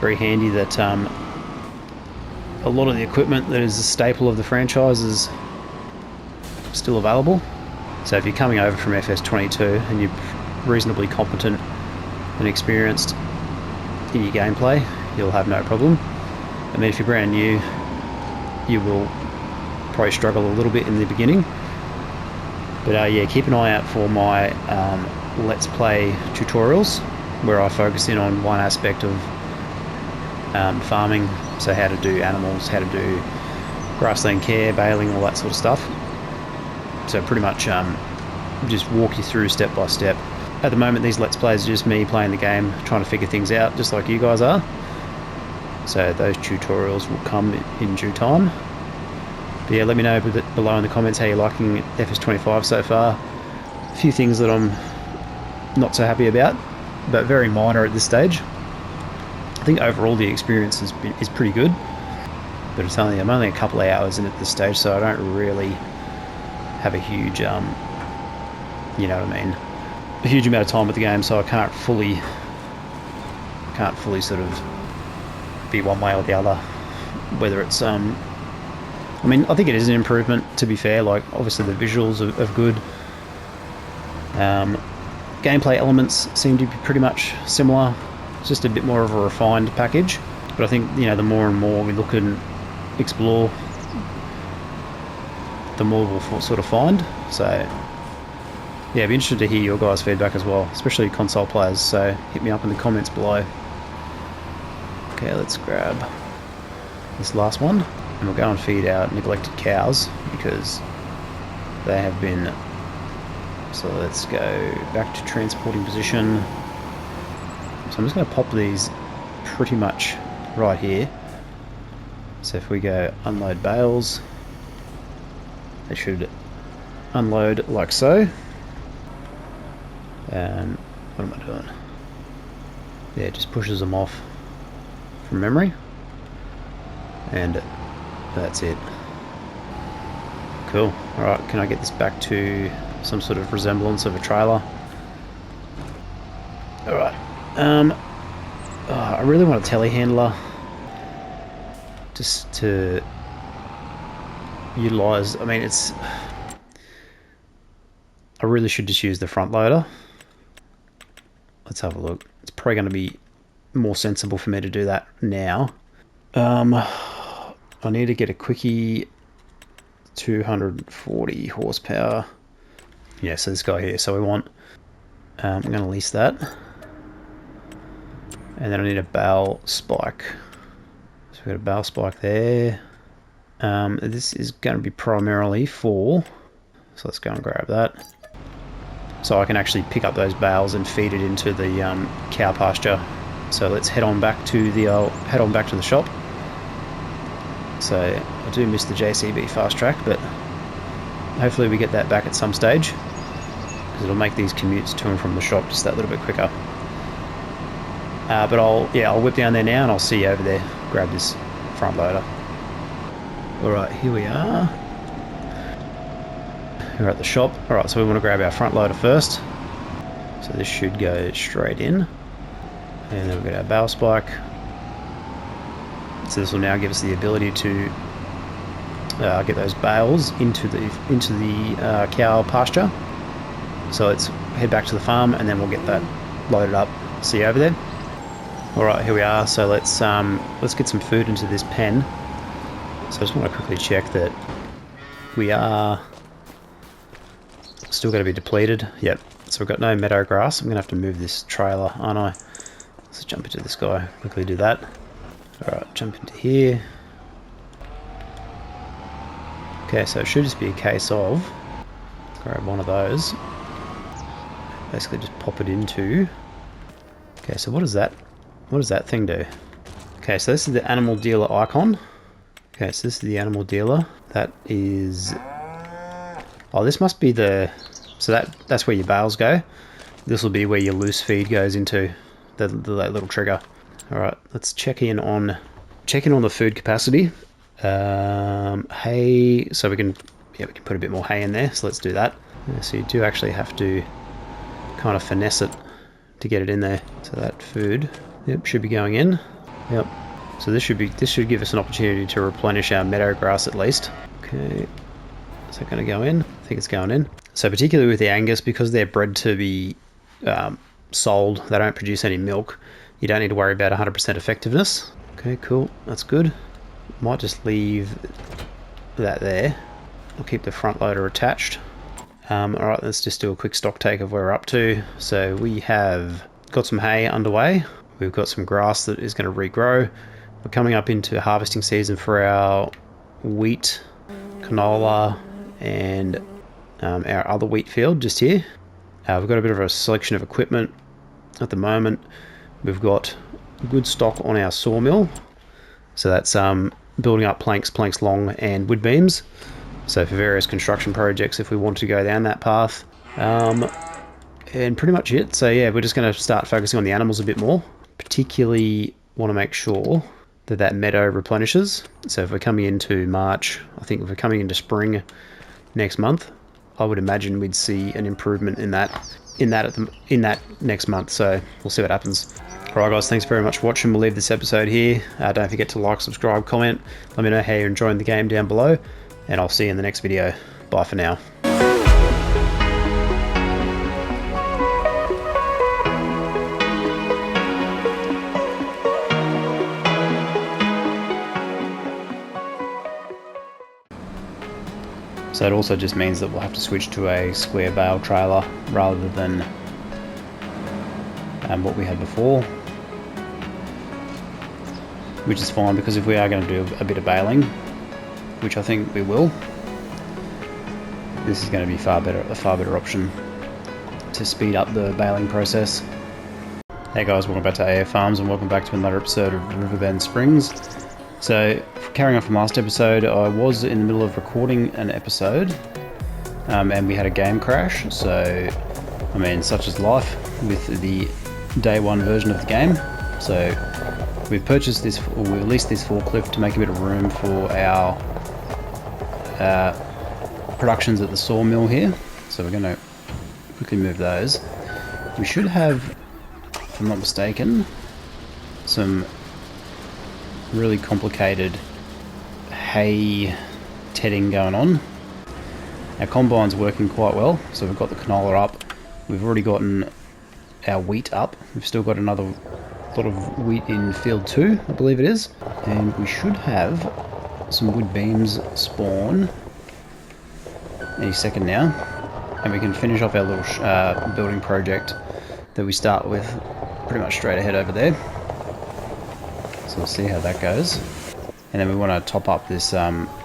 Very handy that a lot of the equipment that is a staple of the franchise is still available. So if you're coming over from FS22 and you're reasonably competent and experienced in your gameplay, you'll have no problem. I mean, if you're brand new, you will probably struggle a little bit in the beginning. But yeah, keep an eye out for my Let's Play tutorials, where I focus in on one aspect of farming, so how to do animals, how to do grassland care, baling, all that sort of stuff. So pretty much just walk you through step by step. At the moment, these Let's Plays are just me playing the game, trying to figure things out, just like you guys are. So those tutorials will come in due time. But yeah, let me know below in the comments how you're liking FS25 so far. A few things that I'm not so happy about, but very minor at this stage. I think overall the experience is pretty good, but I'm only a couple of hours in at this stage, so I don't really have a huge, you know what I mean, a huge amount of time with the game, so I can't fully sort of be one way or the other. Whether it's, I mean, I think it is an improvement, to be fair. Like, obviously the visuals are good. Gameplay elements seem to be pretty much similar. It's just a bit more of a refined package. But I think, you know, the more and more we look and explore, the more we'll sort of find. So yeah, I'd be interested to hear your guys' feedback as well, especially console players, so hit me up in the comments below. Okay, let's grab this last one, and we'll go and feed our neglected cows, because they have been... So let's go back to transporting position. So I'm just going to pop these pretty much right here. So if we go unload bales, they should unload like so. What am I doing? Yeah, it just pushes them off from memory, and that's it. Cool. Alright, can I get this back to some sort of resemblance of a trailer? Alright. I really want a telehandler just to utilize. I mean, I really should just use the front loader. Let's have a look. It's probably going to be more sensible for me to do that now. I need to get a quickie 240 horsepower. Yeah, so this guy here. So we want, I'm going to lease that. And then I need a bale spike. So we've got a bale spike there. This is going to be primarily for, so let's go and grab that. So I can actually pick up those bales and feed it into the cow pasture. So let's head on back to the shop. So I do miss the JCB fast track, but hopefully we get that back at some stage, because it'll make these commutes to and from the shop just that little bit quicker. But I'll whip down there now and I'll see you over there. Grab this front loader. Alright, here we are. We're at the shop. Alright, so we want to grab our front loader first. So this should go straight in. And then we've got our bale spike. So this will now give us the ability to get those bales into the cow pasture. So let's head back to the farm and then we'll get that loaded up. See you over there. Alright, here we are. So let's get some food into this pen. So I just want to quickly check that we are still going to be depleted. Yep. So we've got no meadow grass. I'm going to have to move this trailer, aren't I? Let's jump into this guy. Quickly do that. Alright, jump into here. Okay, so it should just be a case of grab one of those. Basically just pop it into. Okay, so what is that? What does that thing do? Okay, so this is the animal dealer icon. Okay, so this is the animal dealer. That is... Oh, this must be the... So that's where your bales go. This will be where your loose feed goes into, that little trigger. Alright, let's check in on the food capacity. Hay, so we can put a bit more hay in there, so let's do that. So you do actually have to kind of finesse it to get it in there. So that food, yep, should be going in. Yep. So this should give us an opportunity to replenish our meadow grass at least. Okay. Is that going to go in? I think it's going in. So particularly with the Angus, because they're bred to be sold, they don't produce any milk. You don't need to worry about 100% effectiveness. Okay, cool. That's good. Might just leave that there. I'll keep the front loader attached. Alright, let's just do a quick stock take of where we're up to. So we have got some hay underway. We've got some grass that is going to regrow. We're coming up into harvesting season for our wheat, canola, and our other wheat field just here. We've got a bit of a selection of equipment at the moment. We've got good stock on our sawmill. So that's building up planks long, and wood beams. So for various construction projects, if we want to go down that path. And pretty much it. So yeah, we're just going to start focusing on the animals a bit more. Particularly want to make sure that meadow replenishes. So if we're coming into March, I think if we're coming into spring next month, I would imagine we'd see an improvement in that next month. So we'll see what happens. Alright guys, thanks very much for watching. We'll leave this episode here. Don't forget to like, subscribe, comment. Let me know how you're enjoying the game down below. And I'll see you in the next video. Bye for now. So it also just means that we'll have to switch to a square bale trailer rather than what we had before. Which is fine, because if we are going to do a bit of baling, which I think we will, this is going to be a far better option to speed up the baling process. Hey guys, welcome back to AF Farms and welcome back to another episode of Riverbend Springs. So, carrying on from last episode, I was in the middle of recording an episode and we had a game crash. So, I mean, such is life with the day one version of the game. So, we've purchased this, or we leased this forklift to make a bit of room for our productions at the sawmill here. So we're going to quickly move those. We should have, if I'm not mistaken, some really complicated hay tedding going on. Our combine's working quite well, so we've got the canola up. We've already gotten our wheat up. We've still got another lot of wheat in field 2, I believe it is. And we should have some wood beams spawn any second now. And we can finish off our little building project that we start with pretty much straight ahead over there. So we'll see how that goes. And then we want to top up this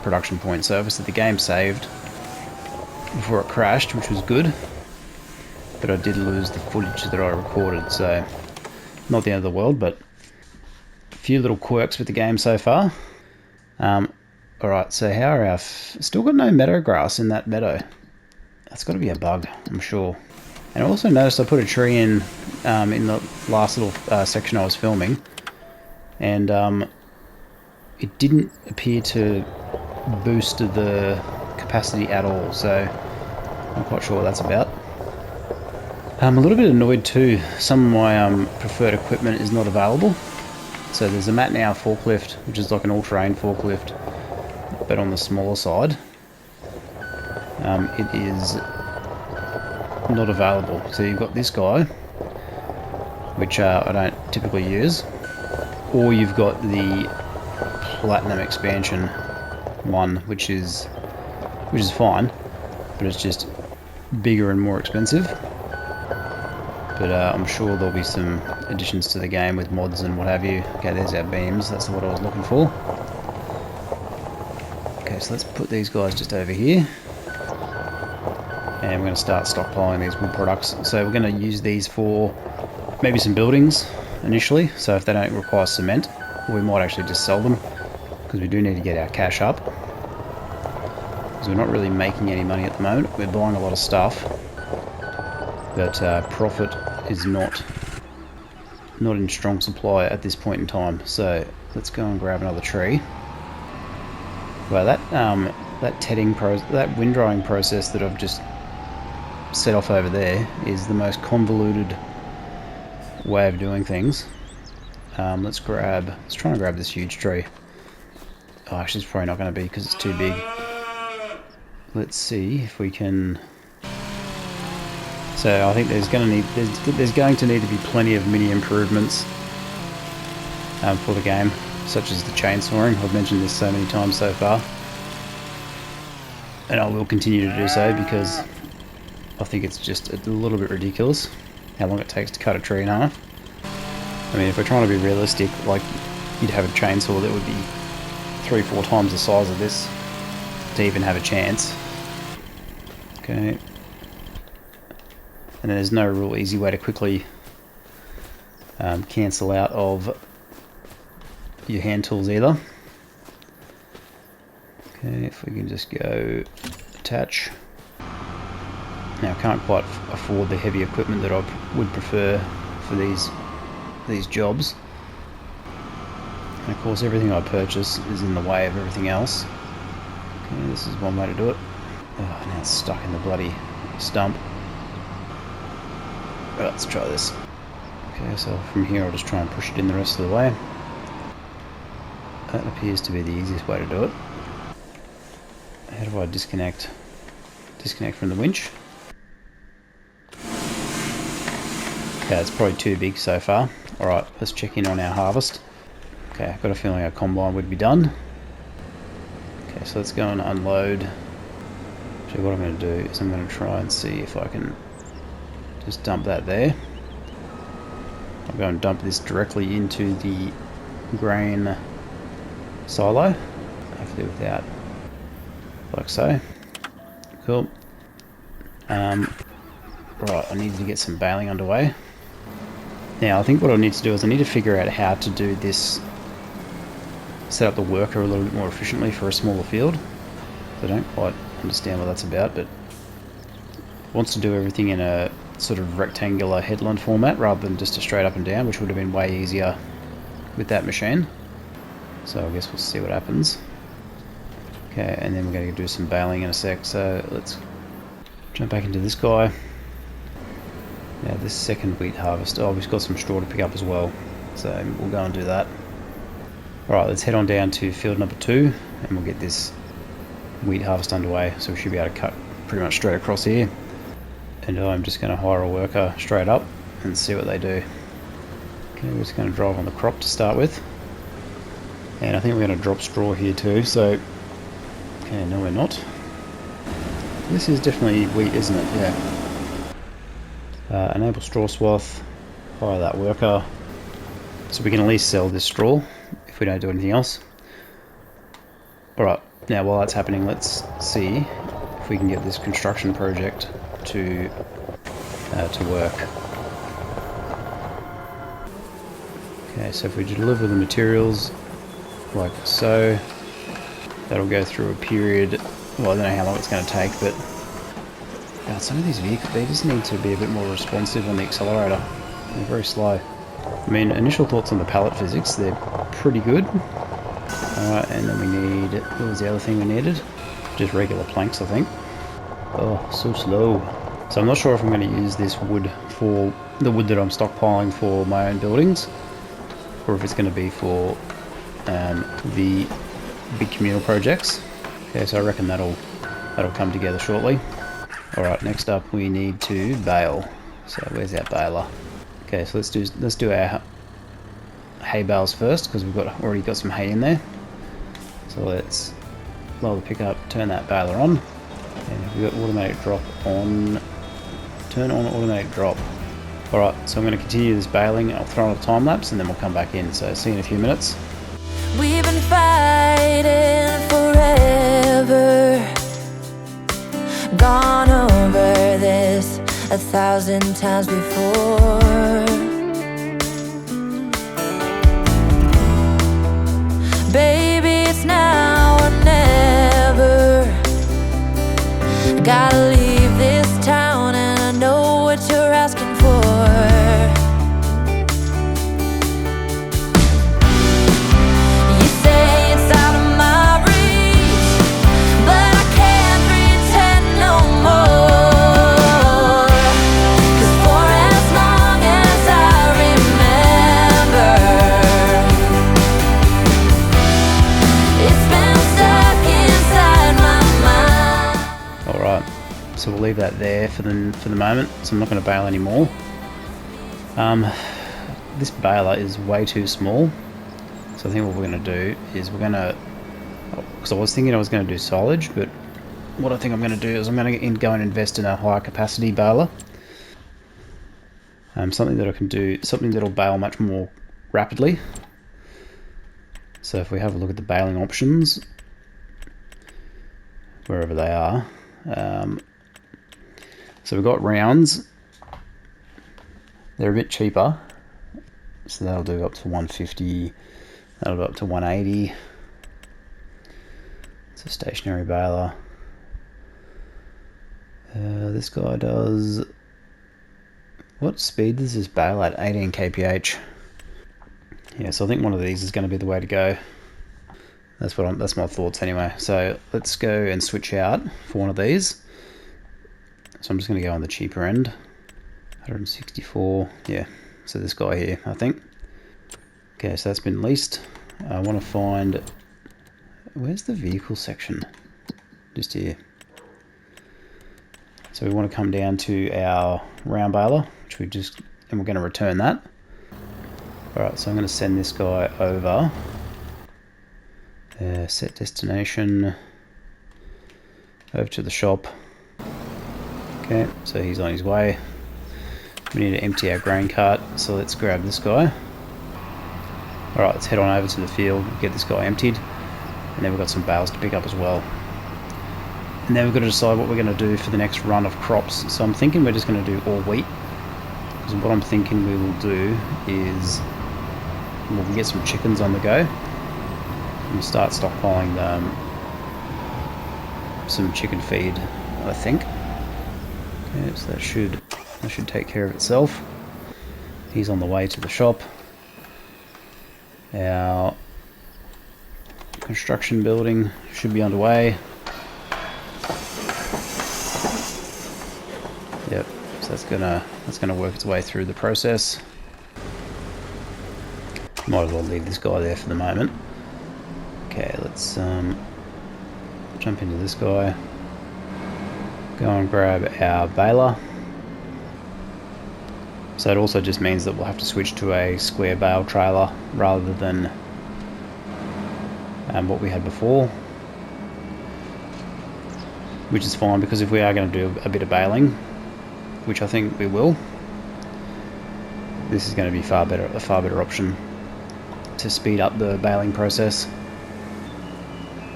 production point. So obviously the game saved before it crashed, which was good. But I did lose the footage that I recorded, so not the end of the world, but a few little quirks with the game so far. Alright, so how are our... Still got no meadow grass in that meadow. That's got to be a bug, I'm sure. And I also noticed I put a tree in the last little section I was filming, and it didn't appear to boost the capacity at all, so I'm quite sure what that's about. I'm a little bit annoyed too. Some of my preferred equipment is not available. So there's a Matt Now forklift, which is like an all-terrain forklift, but on the smaller side. It is not available. So you've got this guy, which I don't typically use. or you've got the platinum expansion one, which is fine, but it's just bigger and more expensive. But I'm sure there'll be some additions to the game with mods and what have you. Okay, there's our beams. That's what I was looking for. Okay, so let's put these guys just over here. And we're going to start stockpiling these wood products. So we're going to use these for maybe some buildings initially. So if they don't require cement, we might actually just sell them, because we do need to get our cash up. Because we're not really making any money at the moment. We're buying a lot of stuff, but profit is not in strong supply at this point in time. So let's go and grab another tree. Well, that wind drying process that I've just set off over there is the most convoluted way of doing things. Let's try and grab this huge tree. Oh, actually it's probably not going to be because it's too big. Let's see if we can. So I think there's going to need to be plenty of mini improvements for the game, such as the chainsawing. I've mentioned this so many times so far, and I will continue to do so because I think it's just a little bit ridiculous how long it takes to cut a tree in half. I mean, if we're trying to be realistic, like, you'd have a chainsaw that would be 3-4 times the size of this to even have a chance. Okay. And there's no real easy way to quickly cancel out of your hand tools either. Okay, if we can just go attach. Now I can't quite afford the heavy equipment that I would prefer for these jobs. And of course everything I purchase is in the way of everything else. Okay, this is one way to do it. Oh, now it's stuck in the bloody stump. Right, let's try this. Okay, so from here I'll just try and push it in the rest of the way. That appears to be the easiest way to do it. How do I disconnect from the winch? Okay, it's probably too big so far. Alright, let's check in on our harvest. Okay, I've got a feeling our combine would be done. Okay, so let's go and unload. So what I'm going to do is I'm going to try and see if I can just dump that there. I'll go and dump this directly into the grain silo, hopefully without, like so. Cool. Right, I need to get some baling underway. Now I think what I need to do is I need to figure out how to do this, set up the worker a little bit more efficiently for a smaller field. I don't quite understand what that's about, but it wants to do everything in a sort of rectangular headland format rather than just a straight up and down, which would have been way easier with that machine. So I guess we'll see what happens. Okay, and then we're going to do some baling in a sec, so let's jump back into this guy. Now this second wheat harvest, oh, we've got some straw to pick up as well, so we'll go and do that. Alright, let's head on down to field number 2 and we'll get this wheat harvest underway, so we should be able to cut pretty much straight across here. And I'm just going to hire a worker straight up and see what they do. Okay, we're just going to drive on the crop to start with. And I think we're going to drop straw here too, so... Okay, no we're not. This is definitely wheat, isn't it? Yeah. Enable straw swath, hire that worker. So we can at least sell this straw if we don't do anything else. Alright, now while that's happening, let's see if we can get this construction project to work. Okay, so if we deliver the materials like so, that'll go through a period. Well, I don't know how long it's going to take, but God, some of these vehicles, they just need to be a bit more responsive on the accelerator. They're very slow. I mean, initial thoughts on the pallet physics, they're pretty good. Alright, and then we need, what was the other thing we needed? Just regular planks, I think. Oh, so slow. So I'm not sure if I'm going to use this wood for the wood that I'm stockpiling for my own buildings, or if it's going to be for the big communal projects. Okay, so I reckon that'll come together shortly. Alright, next up we need to bale. So where's our baler? Okay, so let's do our hay bales first because we've already got some hay in there. So let's lower the pickup, turn that baler on, and we've got automatic drop on. Turn on automatic drop. Alright, so I'm going to continue this baling. I'll throw on a time lapse and then we'll come back in. So see you in a few minutes. We've been fighting forever, gone over this 1,000 times before. Baby, it's now or never. Gotta leave this town and I know what you're asking for. You say it's out of my reach, but I can't pretend no more. 'Cause for as long as I remember, it's been stuck inside my mind. Alright, so we'll leave that there for the moment. So I'm not going to bale anymore. This baler is way too small. So I think what we're going to do is we're going to, because I was thinking I was going to do silage, but what I think I'm going to do is I'm going to go and invest in a higher capacity baler. Something that I can do, something that'll bale much more rapidly. So if we have a look at the baling options, wherever they are, so we've got rounds. They're a bit cheaper, so that'll do up to 150. That'll go up to 180. It's a stationary baler. This guy does. What speed does this bale at? 18 kph. Yeah, so I think one of these is going to be the way to go. That's my thoughts anyway. So let's go and switch out for one of these. So I'm just going to go on the cheaper end. 164. Yeah. So this guy here, I think. Okay, so that's been leased. I want to find, where's the vehicle section? Just here. So we want to come down to our round baler, which and we're going to return that. Alright, so I'm going to send this guy over. Set destination. Over to the shop. Okay, so he's on his way. We need to empty our grain cart, so let's grab this guy. Alright, let's head on over to the field, get this guy emptied, and then we've got some bales to pick up as well. And then we've got to decide what we're going to do for the next run of crops. So I'm thinking we're just going to do all wheat, because what I'm thinking we will do is we'll get some chickens on the go, and we'll start stockpiling some chicken feed, I think. Okay, so that should take care of itself. He's on the way to the shop. Our construction building should be underway. Yep, so that's gonna work its way through the process. Might as well leave this guy there for the moment. Okay, let's jump into this guy. Go and grab our baler. So it also just means that we'll have to switch to a square bale trailer rather than what we had before, which is fine, because if we are going to do a bit of baling, which I think we will, this is going to be a far better option to speed up the baling process.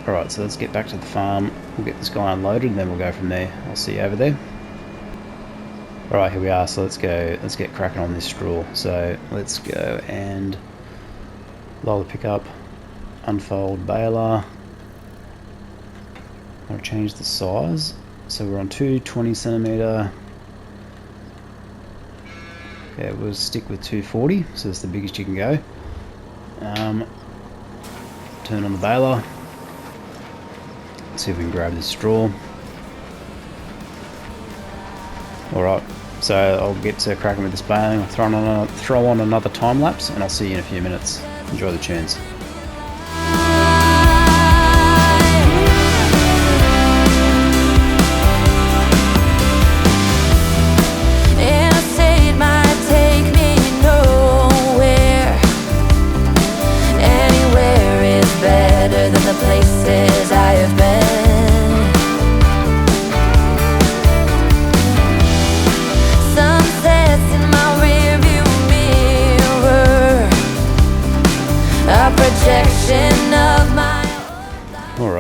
Alright, so let's get back to the farm. We'll get this guy unloaded and then we'll go from there. I'll see you over there. Alright, here we are, so let's get cracking on this straw. So let's go and lower the pickup, unfold baler. I'll change the size. So we're on 220 centimeter. Okay, we'll stick with 240, so that's the biggest you can go. Turn on the baler. See if we can grab this straw. Alright, so I'll get to cracking with this baling. I'll throw on another time lapse, and I'll see you in a few minutes. Enjoy the tunes.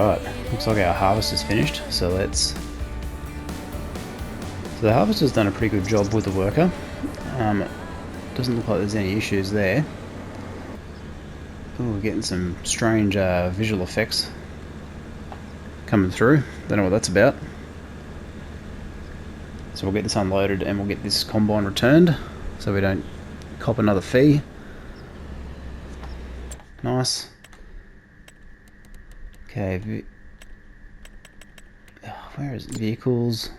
Alright, looks like our harvest is finished, so let's... So the harvester's done a pretty good job with the worker. Doesn't look like there's any issues there. Ooh, we're getting some strange visual effects coming through. Don't know what that's about. So we'll get this unloaded and we'll get this combine returned so we don't cop another fee. Nice. Okay, where is it? Vehicles?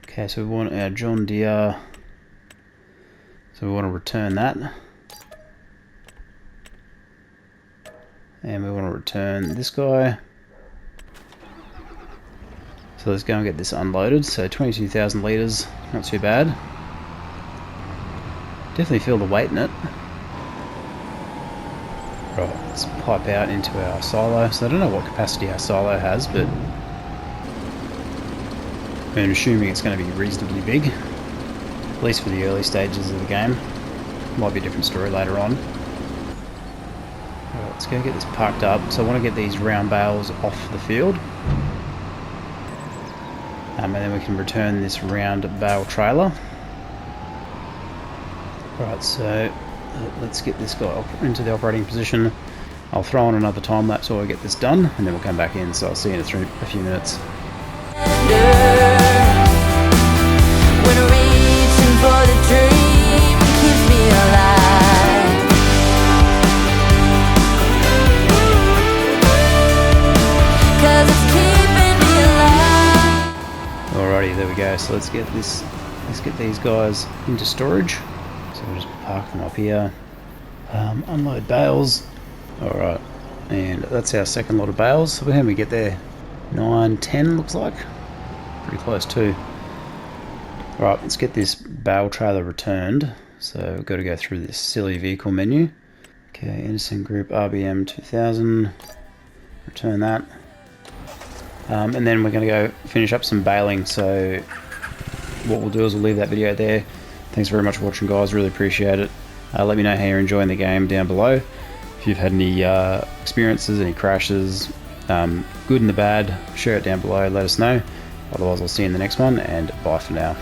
Okay, so we want our John Deere, so we want to return that. And we want to return this guy. So let's go and get this unloaded. So 22,000 litres, not too bad. Definitely feel the weight in it. Right, let's pipe out into our silo. So I don't know what capacity our silo has, but I'm assuming it's going to be reasonably big, at least for the early stages of the game. Might be a different story later on. Right, let's go get this parked up. So I want to get these round bales off the field. And then we can return this round bale trailer. Right, so let's get this guy into the operating position. I'll throw on another time lapse while we get this done, and then we'll come back in. So I'll see you in a few minutes. When reaching for the dream keeps me alive. Cause it's keeping me alive. Alrighty, there we go. So let's get these guys into storage. So we'll just park them up here. Unload bales. Alright, and that's our second lot of bales. So when we get there, 9, 10 looks like. Pretty close too. Right, let's get this bale trailer returned. So we've got to go through this silly vehicle menu. Okay, Anderson Group RBM 2000. Return that. And then we're going to go finish up some baling. So what we'll do is we'll leave that video there. Thanks very much for watching, guys. Really appreciate it. Let me know how you're enjoying the game down below. If you've had any experiences, any crashes, good and the bad, share it down below. Let us know. Otherwise, I'll see you in the next one, and bye for now.